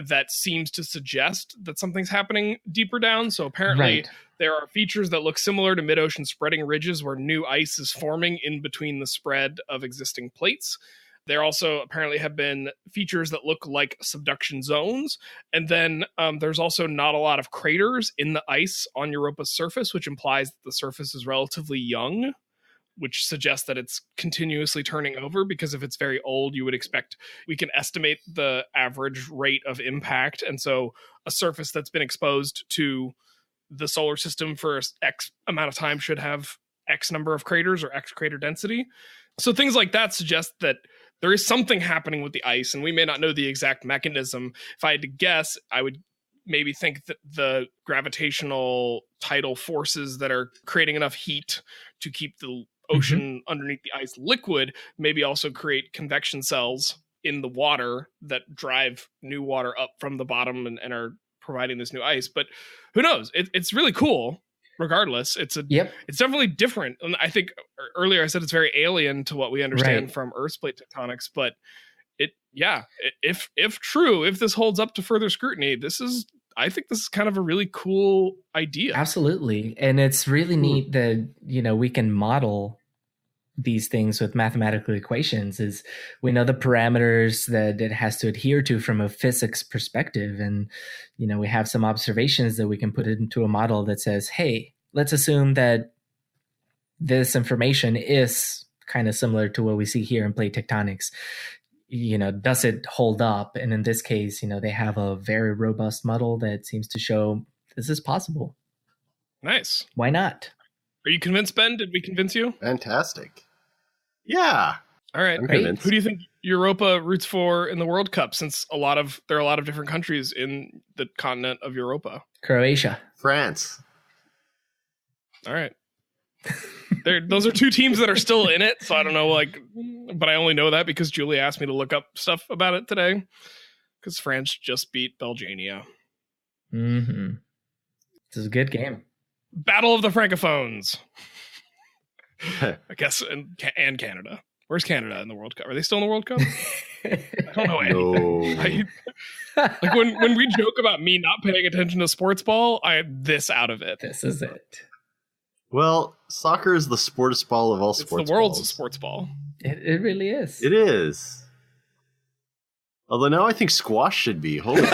that seems to suggest that something's happening deeper down. So apparently There are features that look similar to mid-ocean spreading ridges where new ice is forming in between the spread of existing plates. There also apparently have been features that look like subduction zones. And then there's also not a lot of craters in the ice on Europa's surface, which implies that the surface is relatively young, which suggests that it's continuously turning over, because if it's very old, you would expect, we can estimate the average rate of impact. And so a surface that's been exposed to the solar system for X amount of time should have X number of craters or X crater density. So things like that suggest that there is something happening with the ice, and we may not know the exact mechanism. If I had to guess, I would maybe think that the gravitational tidal forces that are creating enough heat to keep the ocean underneath the ice liquid maybe also create convection cells in the water that drive new water up from the bottom and are providing this new ice. But who knows? It's really cool. Regardless, it's definitely different. And I think earlier I said it's very alien to what we understand from Earth's plate tectonics. But if true, if this holds up to further scrutiny, I think this is kind of a really cool idea. Absolutely, and it's really neat that we can model these things with mathematical equations. Is we know the parameters that it has to adhere to from a physics perspective, and we have some observations that we can put into a model that says, hey, let's assume that this information is kind of similar to what we see here in plate tectonics. Does it hold up? And in this case, they have a very robust model that seems to show this is possible. Nice. Why not? Are you convinced, Ben? Did we convince you? Fantastic. Yeah. All right. Who do you think Europa roots for in the World Cup, since there are a lot of different countries in the continent of Europa? Croatia. France. All right. Those are two teams that are still in it, so I don't know, but I only know that because Julie asked me to look up stuff about it today, because France just beat Belgiania. This is a good game. Battle of the Francophones. I guess, and Canada. Where's Canada in the World Cup? Are they still in the World Cup? I don't know anything. Like when we joke about me not paying attention to sports ball, I am this out of it. This is it. Well, soccer is the sportest ball of all sports. It's the world's balls. Sports ball. It really is. It is. Although now I think squash should be. Holy crow.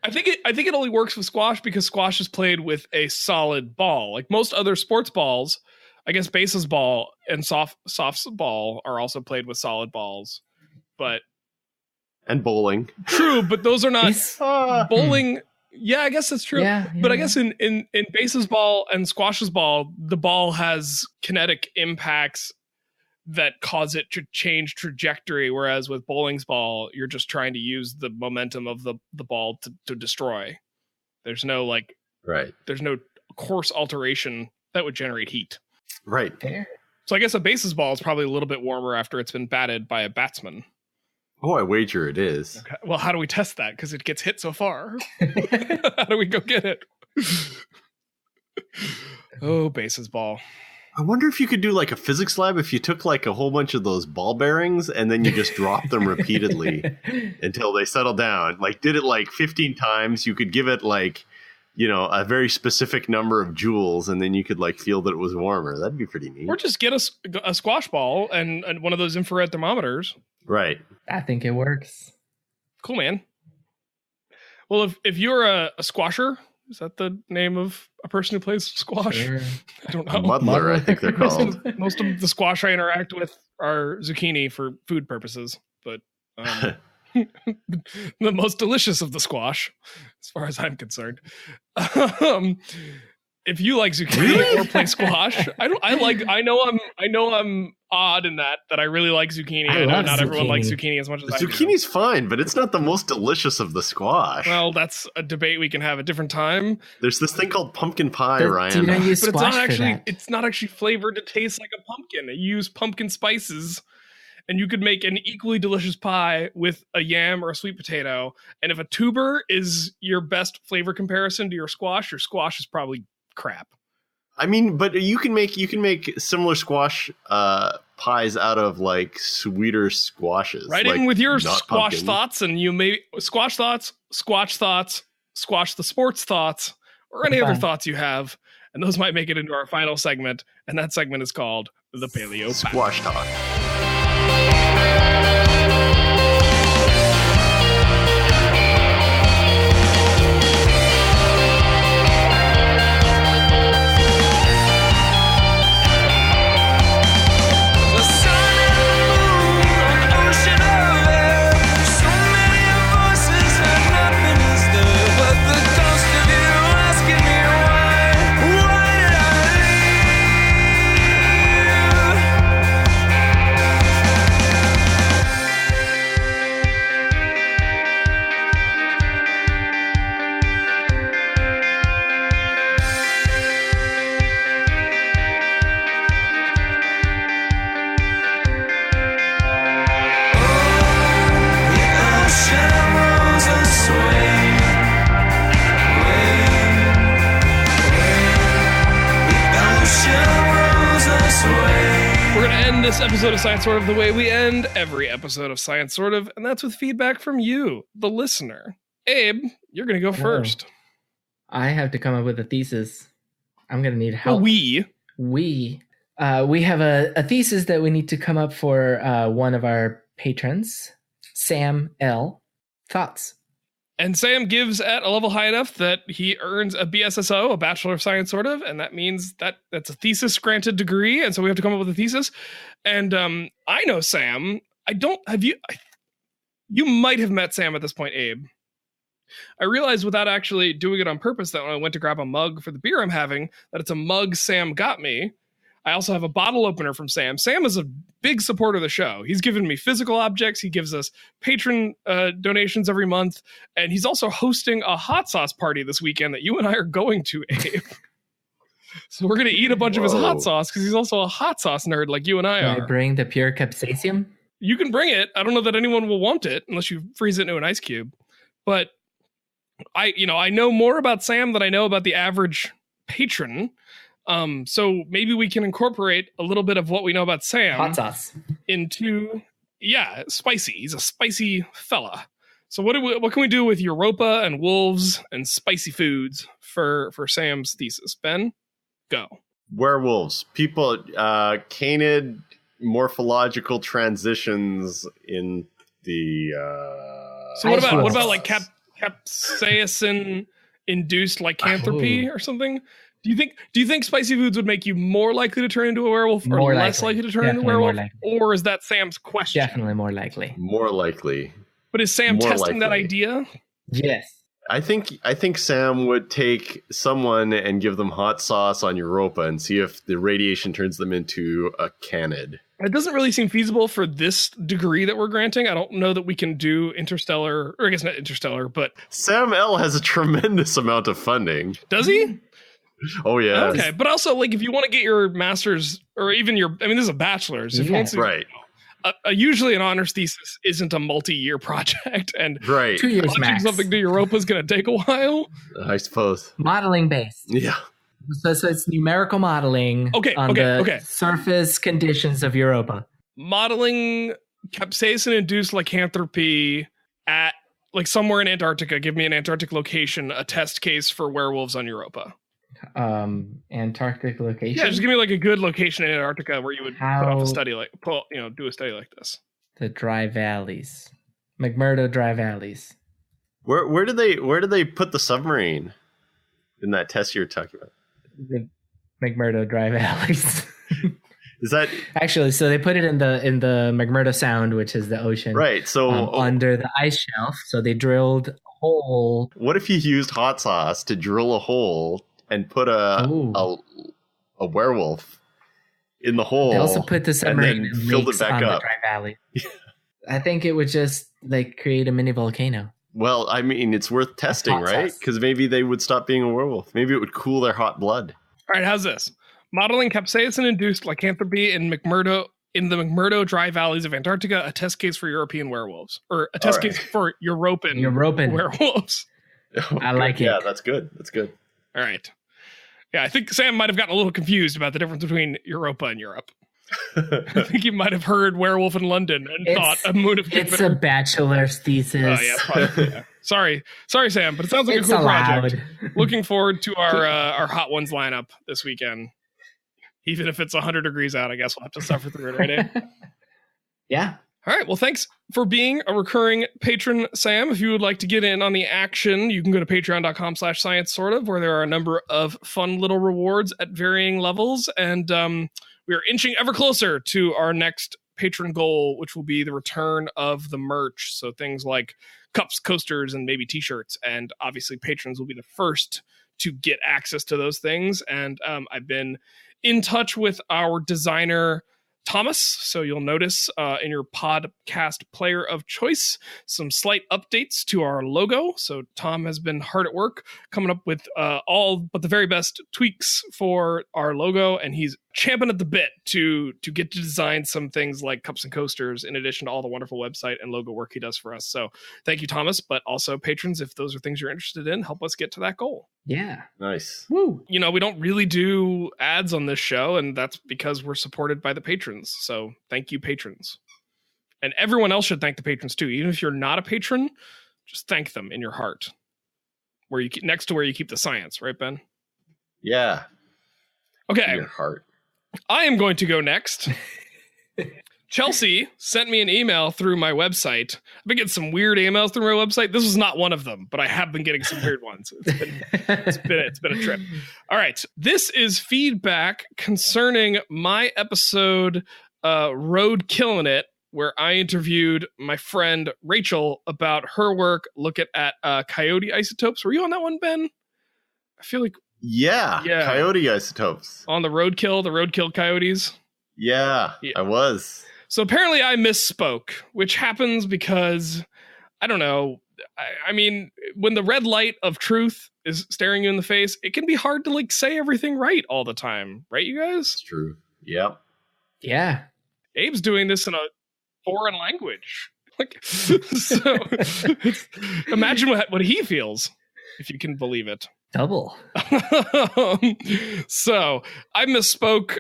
I think it only works with squash because squash is played with a solid ball. Like most other sports balls, I guess baseball and softball are also played with solid balls. And bowling. True, but those are not bowling. Yeah, I guess that's true. Yeah. But I guess in baseball and squash's ball, the ball has kinetic impacts that cause it to change trajectory, whereas with bowling's ball, you're just trying to use the momentum of the ball to destroy. There's no there's no course alteration that would generate heat. Right. So I guess a baseball is probably a little bit warmer after it's been batted by a batsman. Oh, I wager it is. Okay. Well, how do we test that? Because it gets hit so far. How do we go get it? Oh, baseball. I wonder if you could do like a physics lab if you took like a whole bunch of those ball bearings and then you just dropped them repeatedly until they settle down. Like did it like 15 times. You could give it like, a very specific number of joules, and then you could like feel that it was warmer. That'd be pretty neat. Or just get a squash ball and one of those infrared thermometers. Right. I think it works. Cool, man. Well, if you're a squasher, is that the name of a person who plays squash? Sure. I don't know. Muddler, I think they're called. Most of the squash I interact with are zucchini for food purposes, but the most delicious of the squash, as far as I'm concerned. If you like zucchini or play squash, I know I'm odd in that I really like zucchini. I know not everyone likes zucchini as much as I do. Zucchini's fine, but it's not the most delicious of the squash. Well, that's a debate we can have a different time. There's this thing called pumpkin pie, Ryan. But it's not actually flavored to taste like a pumpkin. You use pumpkin spices, and you could make an equally delicious pie with a yam or a sweet potato. And if a tuber is your best flavor comparison to your squash is probably crap. I mean, but you can make similar squash pies out of like sweeter squashes. Right, like, in with your not squash pumpkin. thoughts, and you may squash thoughts, squash the sports thoughts, or any other thoughts you have. And those might make it into our final segment. And that segment is called the PaleoPOW. Squash Talk. This episode of Science Sort of the way we end every episode of Science Sort of, and that's with feedback from you, the listener. Abe, you're going to go first. I have to come up with a thesis. I'm going to need help. We have a thesis that we need to come up for one of our patrons, Sam L. Thoughts? And Sam gives at a level high enough that he earns a BSSO, a Bachelor of Science Sort of, and that means that's a thesis granted degree, and so we have to come up with a thesis. And I know Sam. You might have met Sam at this point, Abe. I realized without actually doing it on purpose that when I went to grab a mug for the beer I'm having, that it's a mug Sam got me. I also have a bottle opener from Sam. Sam is a big supporter of the show. He's given me physical objects. He gives us patron donations every month. And he's also hosting a hot sauce party this weekend that you and I are going to, Abe. So we're going to eat a bunch of his hot sauce because he's also a hot sauce nerd like you and I are. Can I bring the pure capsaicin? You can bring it. I don't know that anyone will want it unless you freeze it into an ice cube. But I know more about Sam than I know about the average patron. So maybe we can incorporate a little bit of what we know about Sam hot sauce into, spicy. He's a spicy fella. So what can we do with Europa and wolves and spicy foods for Sam's thesis? Ben, go. Werewolves, people, canid morphological transitions in the. So what about like capsaicin-induced lycanthropy or something? Do you think spicy foods would make you more likely to turn into a werewolf or less likely to turn into a werewolf? Or is that Sam's question? Definitely more likely. More likely. But is Sam testing that idea? Yes. I think Sam would take someone and give them hot sauce on Europa and see if the radiation turns them into a canid. It doesn't really seem feasible for this degree that we're granting. I don't know that we can do interstellar, or I guess not interstellar, but... Sam L has a tremendous amount of funding. Does he? Oh, yeah. Okay, but also, like, if you want to get your master's, or even this is a bachelor's. If you want to, right. Usually an honors thesis isn't a multi-year project, and right. 2 years max. Something to Europa is going to take a while. I suppose. Modeling based. Yeah. So it's numerical modeling on the surface conditions of Europa. Modeling capsaicin-induced lycanthropy at, like, somewhere in Antarctica. Give me an Antarctic location, a test case for werewolves on Europa. Antarctic location. Yeah, just give me like a good location in Antarctica where you would put off a study do a study like this. The dry valleys, McMurdo dry valleys. Where do they put the submarine in that test you're talking about? The McMurdo dry valleys. Is that actually? So they put it in the McMurdo Sound, which is the ocean, right? So under the ice shelf. So they drilled a hole. What if you used hot sauce to drill a hole and put a werewolf in the hole? They also put the submarine and then filled it back up. The dry valley. I think it would just like create a mini volcano. Well, I mean, it's worth testing, right? Because maybe they would stop being a werewolf. Maybe it would cool their hot blood. All right, how's this? Modeling capsaicin-induced lycanthropy in the McMurdo dry valleys of Antarctica, a test case for European werewolves, or a test case for Europan werewolves. I like it. Yeah, that's good. That's good. All right. Yeah, I think Sam might have gotten a little confused about the difference between Europa and Europe. I think he might have heard Werewolf in London and thought a moon of Jupiter. It's a bachelor's thesis. Oh, yeah, probably. Yeah. Sorry, Sam, but it sounds like It's a cool allowed. project. Looking forward to our Hot Ones lineup this weekend. Even if it's 100 degrees out, I guess we'll have to suffer through it, right, Abe? Yeah. All right. Well, thanks for being a recurring patron, Sam. If you would like to get in on the action, you can go to patreon.com/science sort of, where there are a number of fun little rewards at varying levels. And we are inching ever closer to our next patron goal, which will be the return of the merch. So things like cups, coasters, and maybe t-shirts. And obviously patrons will be the first to get access to those things. And I've been in touch with our designer, Thomas. So you'll notice in your podcast player of choice some slight updates to our logo. So Tom has been hard at work coming up with all but the very best tweaks for our logo, and he's champing at the bit to get to design some things like cups and coasters, in addition to all the wonderful website and logo work he does for us. So thank you, Thomas, but also patrons, if those are things you're interested in, help us get to that goal. Yeah. Nice. Woo. You know, we don't really do ads on this show, and that's because we're supported by the patrons. So thank you, patrons. And everyone else should thank the patrons too. Even if you're not a patron, just thank them in your heart, where you keep, next to where you keep the science, right, Ben? Yeah. Okay. Your heart. I am going to go next. Chelsea sent me an email through my website. I've been getting some weird emails through my website. This was not one of them, but I have been getting some weird ones. It's been a trip. All right. This is feedback concerning my episode, Road Killing It, where I interviewed my friend Rachel about her work looking at coyote isotopes. Were you on that one, Ben? I feel like Yeah. Coyote isotopes. on the roadkill coyotes. Yeah, I was. So apparently I misspoke, which happens because, I don't know, I mean, when the red light of truth is staring you in the face, it can be hard to like say everything right all the time. Right, you guys? It's true. Yep. Yeah. Abe's doing this in a foreign language. Like, so imagine what he feels, if you can believe it. Double. So I misspoke.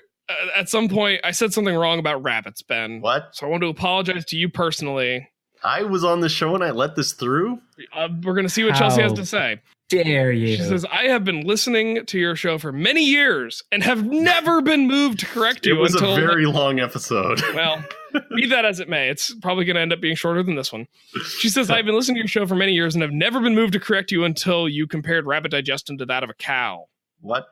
At some point, I said something wrong about rabbits, Ben. What? So I want to apologize to you personally. I was on the show and I let this through? We're going to see what Chelsea has to say. Dare you? She says, I have been listening to your show for many years and have never been moved to correct you. It was until a very long episode. Well, be that as it may, it's probably going to end up being shorter than this one. She says, I've been listening to your show for many years and have never been moved to correct you until you compared rabbit digestion to that of a cow. What?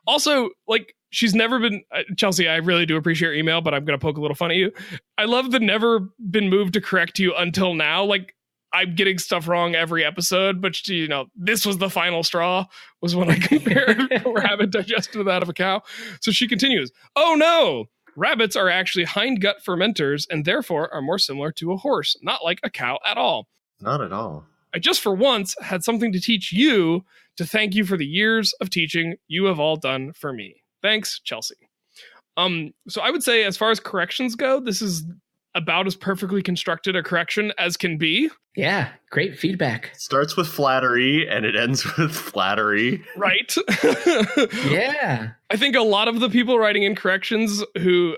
Also, like, she's never been, Chelsea, I really do appreciate your email, but I'm going to poke a little fun at you. I love the never been moved to correct you until now. Like, I'm getting stuff wrong every episode, but you know, this was the final straw, was when I compared rabbit digestion to that of a cow. So she continues, oh no, rabbits are actually hindgut fermenters and therefore are more similar to a horse, not like a cow at all. Not at all. I just for once had something to teach you, to thank you for the years of teaching you have all done for me. Thanks, Chelsea. So I would say as far as corrections go, this is about as perfectly constructed a correction as can be. Yeah, great feedback. Starts with flattery and it ends with flattery. Right? Yeah. I think a lot of the people writing in corrections who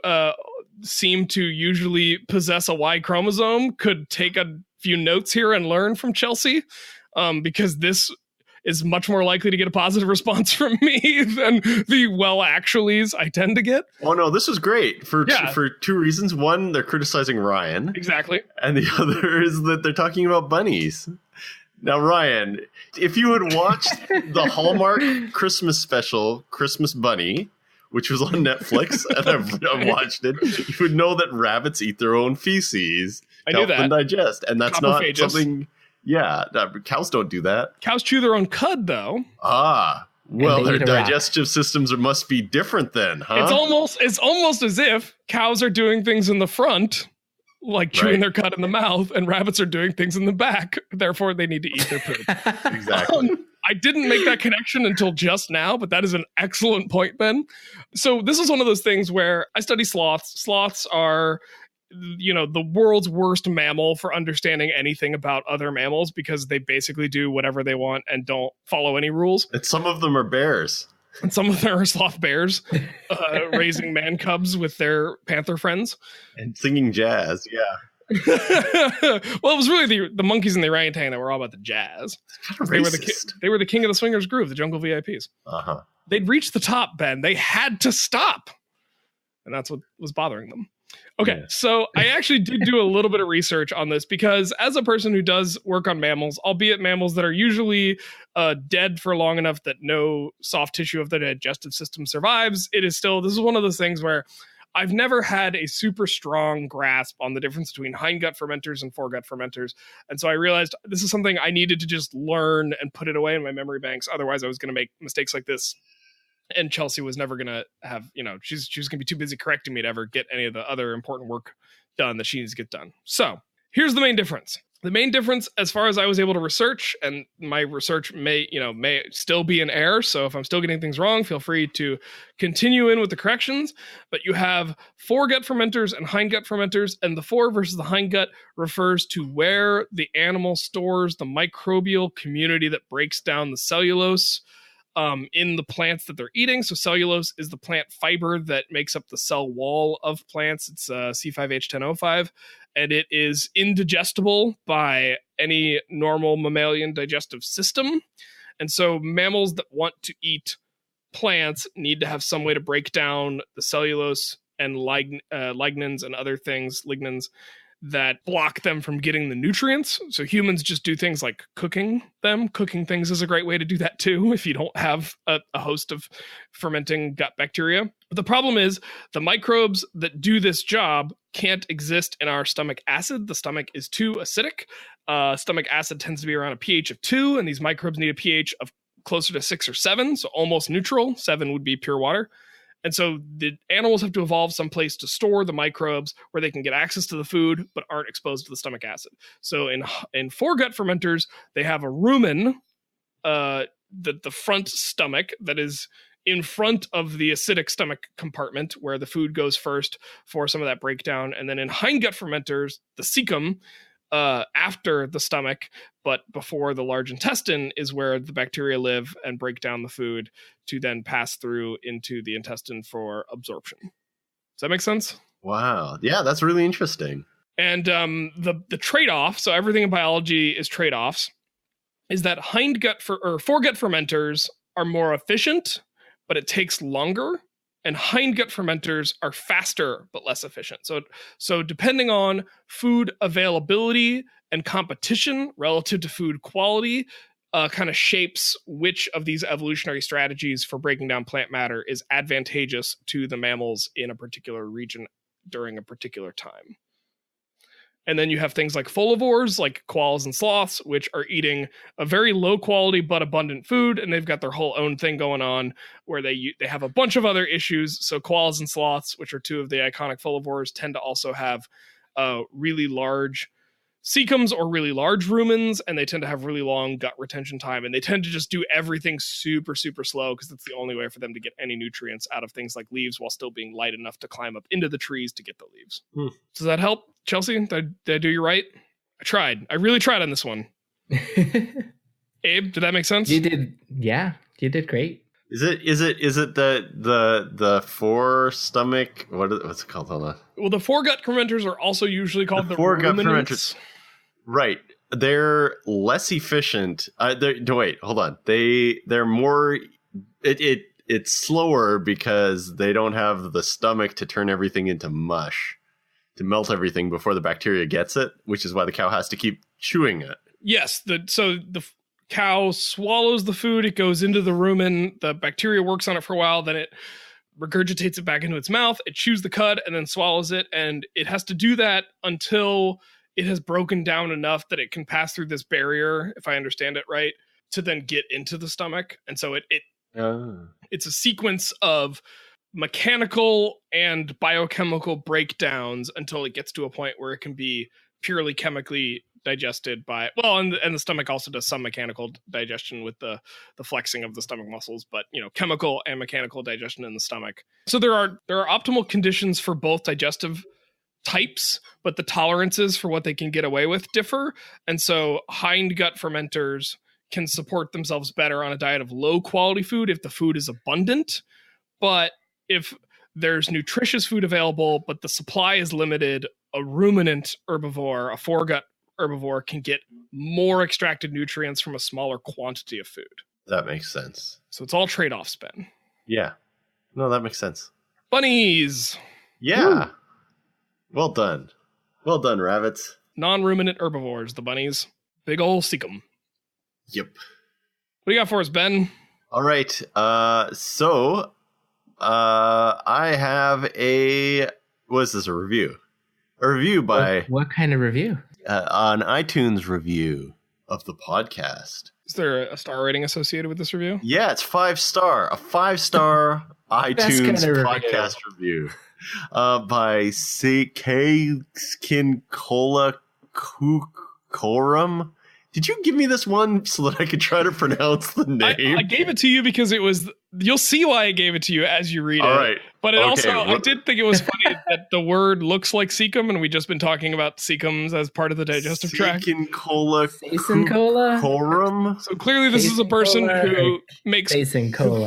seem to usually possess a Y chromosome could take a few notes here and learn from Chelsea, because this is much more likely to get a positive response from me than the actuallys I tend to get. Oh no, this was great for two reasons. One, they're criticizing Ryan. Exactly. And the other is that they're talking about bunnies. Now, Ryan, if you had watched the Hallmark Christmas special, Christmas Bunny, which was on Netflix, and I've watched it, you would know that rabbits eat their own feces to help them digest. And that's not something... Yeah, cows don't do that. Cows chew their own cud, though. Ah, well, their digestive systems must be different then, huh? It's almost as if cows are doing things in the front, like chewing their cud in the mouth, and rabbits are doing things in the back. Therefore, they need to eat their poop. Exactly. I didn't make that connection until just now, but that is an excellent point, Ben. So this is one of those things where I study sloths. Sloths are, you know, the world's worst mammal for understanding anything about other mammals because they basically do whatever they want and don't follow any rules. And some of them are bears. And some of them are sloth bears raising man cubs with their panther friends. And singing jazz, yeah. Well, it was really the monkeys and the orangutan that were all about the jazz. Kind of They racist. were the king of the swingers groove, the jungle VIPs. Uh-huh. They'd reached the top, Ben. They had to stop. And that's what was bothering them. Okay, Yeah. so I actually did do a little bit of research on this because as a person who does work on mammals, albeit mammals that are usually dead for long enough that no soft tissue of the digestive system survives, this is one of those things where I've never had a super strong grasp on the difference between hindgut fermenters and foregut fermenters. And so I realized this is something I needed to just learn and put it away in my memory banks. Otherwise, I was going to make mistakes like this. And Chelsea was never going to have, she was going to be too busy correcting me to ever get any of the other important work done that she needs to get done. So here's the main difference. The main difference, as far as I was able to research, and my research may still be in error. So if I'm still getting things wrong, feel free to continue in with the corrections. But you have foregut fermenters and hindgut fermenters, and the fore versus the hindgut refers to where the animal stores the microbial community that breaks down the cellulose in the plants that they're eating. So cellulose is the plant fiber that makes up the cell wall of plants. It's C5H10O5, and it is indigestible by any normal mammalian digestive system. And so mammals that want to eat plants need to have some way to break down the cellulose and lignins and other things, lignins, that block them from getting the nutrients. So humans just do things like cooking them. Cooking things is a great way to do that too if you don't have a host of fermenting gut bacteria. But the problem is the microbes that do this job can't exist in our stomach acid. The stomach is too acidic. Stomach acid tends to be around a pH of 2, and these microbes need a pH of closer to 6 or 7, so almost neutral. 7 would be pure water. And so the animals have to evolve someplace to store the microbes where they can get access to the food, but aren't exposed to the stomach acid. So in foregut fermenters, they have a rumen, the front stomach that is in front of the acidic stomach compartment where the food goes first for some of that breakdown. And then in hindgut fermenters, the cecum, after the stomach, but before the large intestine, is where the bacteria live and break down the food to then pass through into the intestine for absorption. Does that make sense? Wow. Yeah, that's really interesting. And the trade-off, so everything in biology is trade-offs, is that foregut fermenters are more efficient, but it takes longer. And hindgut fermenters are faster but less efficient. So depending on food availability and competition relative to food quality, kind of shapes which of these evolutionary strategies for breaking down plant matter is advantageous to the mammals in a particular region during a particular time. And then you have things like folivores, like koalas and sloths, which are eating a very low quality but abundant food, and they've got their whole own thing going on where they have a bunch of other issues. So koalas and sloths, which are two of the iconic folivores, tend to also have really large cecums or really large rumens, and they tend to have really long gut retention time, and they tend to just do everything super, super slow because that's the only way for them to get any nutrients out of things like leaves while still being light enough to climb up into the trees to get the leaves. Does that help, Chelsea? Did I do you right? I tried. I really tried on this one. Abe, did that make sense? You did. Yeah, you did great. Is it the fore stomach? What's it called? Hold on. Well, the foregut fermenters are also usually called the foregut ruminants. fermenters. Right. They're less efficient. Wait, hold on. They're more. It's slower because they don't have the stomach to turn everything into mush, to melt everything before the bacteria gets it, which is why the cow has to keep chewing it. Yes. So the cow swallows the food. It goes into the rumen. The bacteria works on it for a while. Then it regurgitates it back into its mouth. It chews the cud and then swallows it. And it has to do that until it has broken down enough that it can pass through this barrier, if I understand it right, to then get into the stomach. And so it's a sequence of mechanical and biochemical breakdowns until it gets to a point where it can be purely chemically digested by, and the stomach also does some mechanical digestion with the flexing of the stomach muscles, but chemical and mechanical digestion in the stomach. So there are optimal conditions for both digestive types, but the tolerances for what they can get away with differ. And so hindgut fermenters can support themselves better on a diet of low quality food if the food is abundant. But if there's nutritious food available, but the supply is limited, a ruminant herbivore, a foregut herbivore, can get more extracted nutrients from a smaller quantity of food. That makes sense. So it's all trade-offs, Ben. Yeah. No, that makes sense. Bunnies. Yeah. Woo. Well done. Well done, rabbits. Non-ruminant herbivores, the bunnies. Big ol' seekum. Yep. What do you got for us, Ben? All right. So I have what is this, a review? A review by... What kind of review? An iTunes review of the podcast. Is there a star rating associated with this review? Yeah, it's 5-star. A 5-star iTunes podcast review by Sakaikinkola-Kukorum. Did you give me this one so that I could try to pronounce the name? I gave it to you because it was... You'll see why I gave it to you as you read it. All right. But I did think it was funny that the word looks like cecum, and we've just been talking about cecums as part of the digestive tract. Sakaikinkola-Kukorum. So clearly this is a person who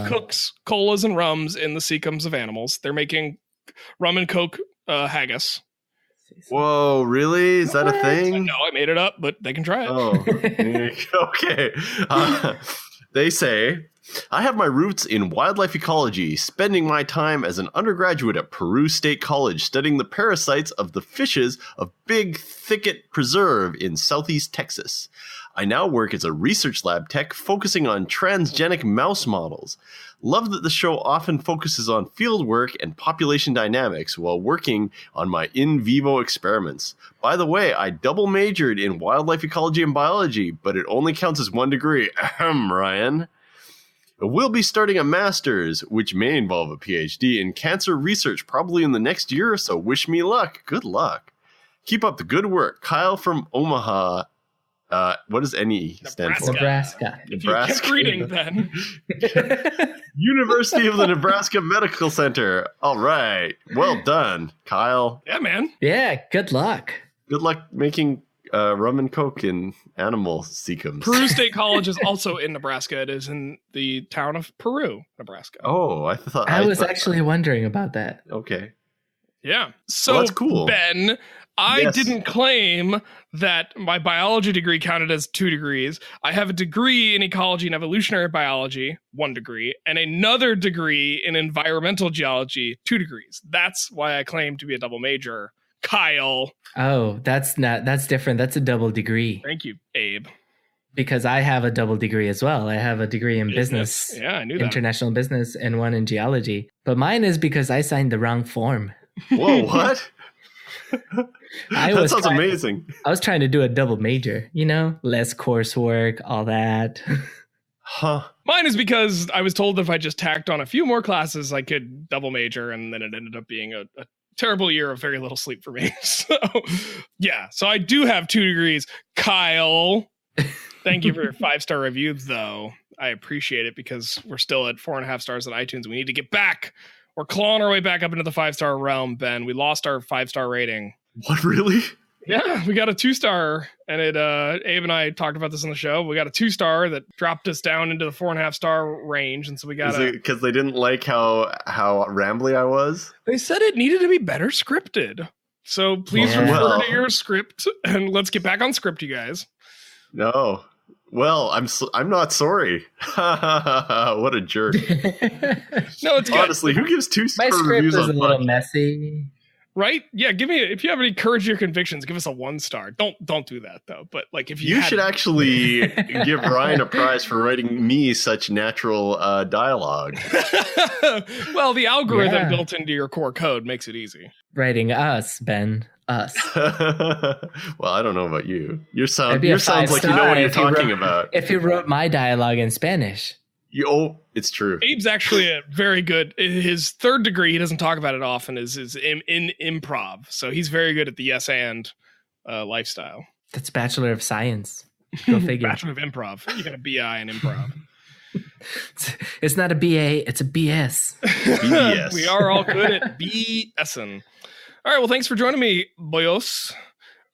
cooks colas and rums in the cecums of animals. They're making rum and coke haggis. Whoa, really? Is that a thing? No, I made it up, but they can try it. Oh, okay. They say, I have my roots in wildlife ecology, spending my time as an undergraduate at Peru State College studying the parasites of the fishes of Big Thicket Preserve in southeast Texas. I now work as a research lab tech focusing on transgenic mouse models. Love that the show often focuses on field work and population dynamics while working on my in vivo experiments. By the way, I double majored in wildlife ecology and biology, but it only counts as 1 degree. Ahem, Ryan. We'll be starting a master's, which may involve a PhD in cancer research probably in the next year or so. Wish me luck. Good luck. Keep up the good work. Kyle from Omaha. What does NE stand for? Nebraska. If you kept reading, then. University of the Nebraska Medical Center. All right. Well done, Kyle. Yeah, man. Yeah, good luck. Good luck making rum and coke in animal cecums. Peru State College is also in Nebraska. It is in the town of Peru, Nebraska. Oh, I thought... I was actually wondering about that. Okay. Yeah. So, well, that's cool. Ben... I didn't claim that my biology degree counted as 2 degrees. I have a degree in ecology and evolutionary biology, 1 degree, and another degree in environmental geology, 2 degrees. That's why I claim to be a double major. Kyle. Oh, that's different. That's a double degree. Thank you, Abe. Because I have a double degree as well. I have a degree in business. Yeah, I knew that. International business and 1 in geology. But mine is because I signed the wrong form. Whoa, what? That sounds amazing. I was trying to do a double major, less coursework, all that. Huh. Mine is because I was told that if I just tacked on a few more classes, I could double major, and then it ended up being a terrible year of very little sleep for me. So, yeah. So I do have 2 degrees. Kyle, thank you for your 5-star review, though. I appreciate it because we're still at 4.5 stars on iTunes. We need to get back. We're clawing our way back up into the 5-star realm, Ben. We lost our 5-star rating. What, really? Yeah, we got a 2-star, and Abe and I talked about this on the show. We got a 2-star that dropped us down into the 4.5-star range, and so we got because they didn't like how rambly I was? They said it needed to be better scripted. So please refer to your script, and let's get back on script, you guys. No. Well, I'm not sorry. What a jerk. No, it's honestly, who gives 2-star reviews? My script is a little messy. Right? Yeah, if you have any courage to your convictions, give us a 1-star. Don't do that though. But like if you should actually give Ryan a prize for writing me such natural dialogue. Well, the algorithm built into your core code makes it easy. Writing us, Ben. Us. Well, I don't know about you. Your sounds like you know what you're talking about. If you wrote my dialogue in Spanish. It's true. Abe's actually a very good. His 3rd degree, he doesn't talk about it often, is in improv. So he's very good at the yes and lifestyle. That's Bachelor of Science. Go figure. Bachelor of Improv. You got a BI in improv. It's not a BA, it's a BS. BS. We are all good at BSing. All right, well, thanks for joining me, boyos.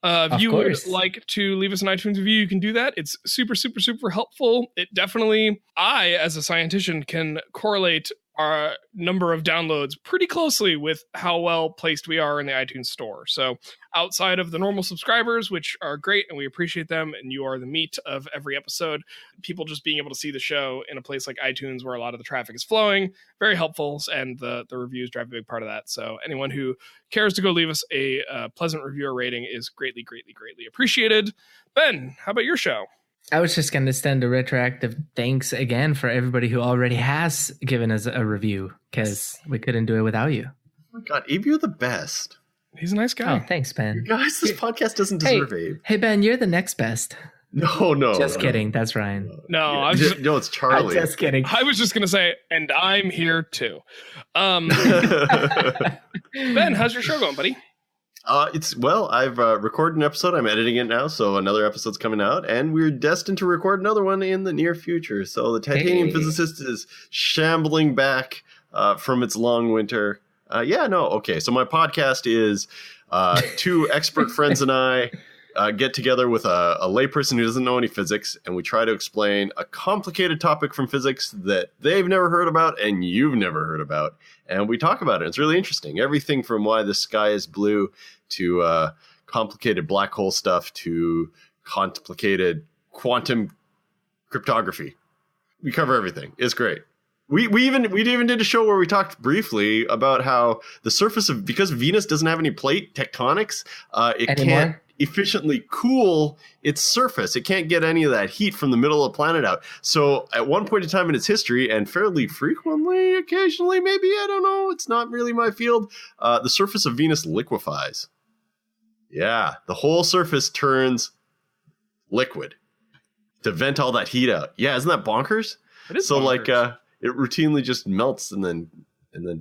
If you would like to leave us an iTunes review, you can do that. It's super, super, super helpful. It definitely, I, as a scientist, can correlate our number of downloads pretty closely with how well placed we are in the iTunes store. So outside of the normal subscribers, which are great and we appreciate them, and you are the meat of every episode, people just being able to see the show in a place like iTunes where a lot of the traffic is flowing, very helpful, and the reviews drive a big part of that. So anyone who cares to go leave us a pleasant review or rating is greatly, greatly, greatly appreciated. Ben, how about your show? I was just going to send a retroactive thanks again for everybody who already has given us a review, because we couldn't do it without you. Oh my God, Abe, you're the best. He's a nice guy. Oh, thanks, Ben. Guys, this podcast doesn't deserve Abe. Hey, Ben, you're the next best. No. Just kidding. That's Ryan. No, it's Charlie. I'm just kidding. I was just going to say, and I'm here too. Ben, how's your show going, buddy? I've recorded an episode. I'm editing it now, so another episode's coming out, and we're destined to record another one in the near future. So the titanium physicist is shambling back from its long winter. So my podcast is two expert friends and I get together with a layperson who doesn't know any physics, and we try to explain a complicated topic from physics that they've never heard about and you've never heard about. And we talk about it. It's really interesting. Everything from why the sky is blue to complicated black hole stuff to complicated quantum cryptography. We cover everything. It's great. We even did a show where we talked briefly about how the surface of, because Venus doesn't have any plate tectonics, it can't efficiently cool its surface. It can't get any of that heat from the middle of the planet out. So at one point in time in its history, and fairly frequently, occasionally, maybe, I don't know, it's not really my field, the surface of Venus liquefies. Yeah, the whole surface turns liquid to vent all that heat out. Yeah, isn't that bonkers? It is so bonkers. It routinely just melts and then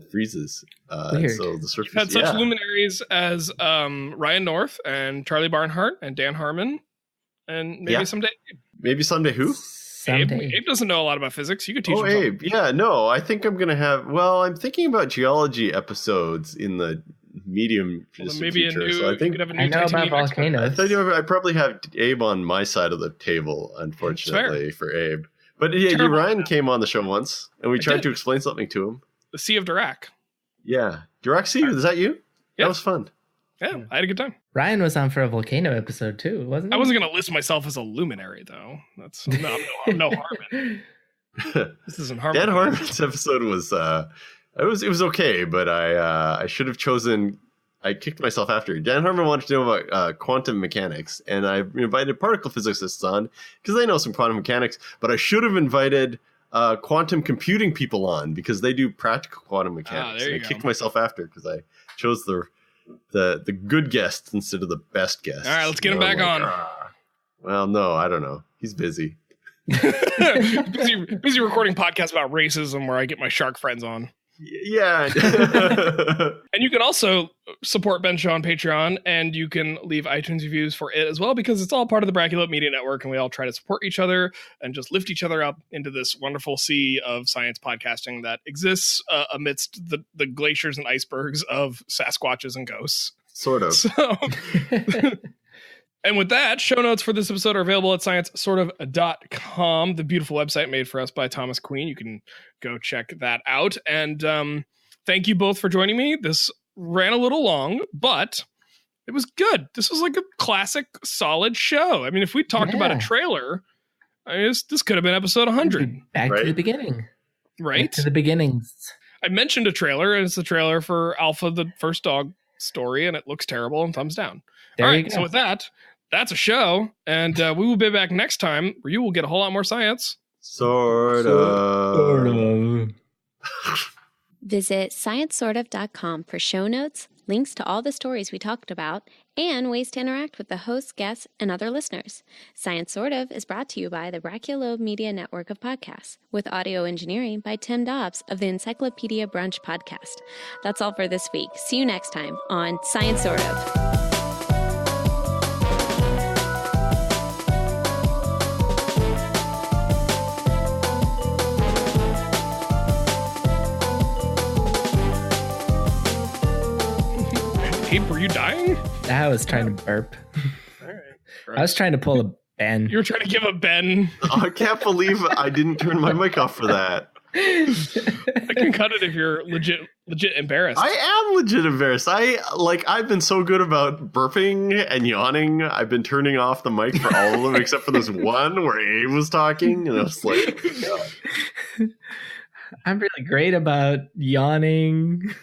freezes. So the surface. You've had such luminaries as Ryan North and Charlie Barnhart and Dan Harmon, and maybe someday. Maybe someday who? Abe doesn't know a lot about physics. You could teach him. Abe. Yeah, no, I think I'm gonna have. Well, I'm thinking about geology episodes in the medium future. So I think I know about volcanoes. I probably have Abe on my side of the table, unfortunately for Abe. But yeah, Ryan came on the show once, and we tried to explain something to him. The Sea of Dirac. Yeah. Dirac Sea, is that you? Yeah. That was fun. Yeah, I had a good time. Ryan was on for a volcano episode too, wasn't he? I wasn't going to list myself as a luminary, though. I'm no Harmon. This isn't Harmon. Dan Harmon's episode was it was okay, but I should have chosen. I kicked myself after. Dan Harmon wanted to know about quantum mechanics, and I invited particle physicists on because they know some quantum mechanics, but I should have invited quantum computing people on because they do practical quantum mechanics. And I kicked myself after because I chose the good guests instead of the best guests. All right, let's get him back on. Well, no, I don't know. He's busy. busy recording podcasts about racism where I get my shark friends on. Yeah. And you can also support Ben Shaw on Patreon, and you can leave iTunes reviews for it as well, because it's all part of the Brachylope Media Network, and we all try to support each other and just lift each other up into this wonderful sea of science podcasting that exists amidst the glaciers and icebergs of Sasquatches and ghosts. Sort of. So, and with that, show notes for this episode are available at sciencesortof.com, the beautiful website made for us by Thomas Queen. You can go check that out. And thank you both for joining me. This ran a little long, but it was good. This was like a classic, solid show. I mean, if we talked about a trailer, this could have been episode 100. Back to the beginning. Right? Back to the beginnings. I mentioned a trailer, and it's the trailer for Alpha, the First Dog story, and it looks terrible, and thumbs down. There All you right, go. so with that, that's a show, and we will be back next time where you will get a whole lot more science. Sort of. Visit sciencesortof.com for show notes, links to all the stories we talked about, and ways to interact with the hosts, guests, and other listeners. Science Sort of is brought to you by the Brachylope Media Network of podcasts, with audio engineering by Tim Dobbs of the Encyclopedia Brunch podcast. That's all for this week. See you next time on Science Sort of. Abe, were you dying? I was trying to burp. All right. I was trying to pull a Ben. You were trying to give a Ben. I can't believe I didn't turn my mic off for that. I can cut it if you're legit embarrassed. I am legit embarrassed. I've been so good about burping and yawning. I've been turning off the mic for all of them except for this one where Abe was talking, and I was like, oh my God. I'm really great about yawning.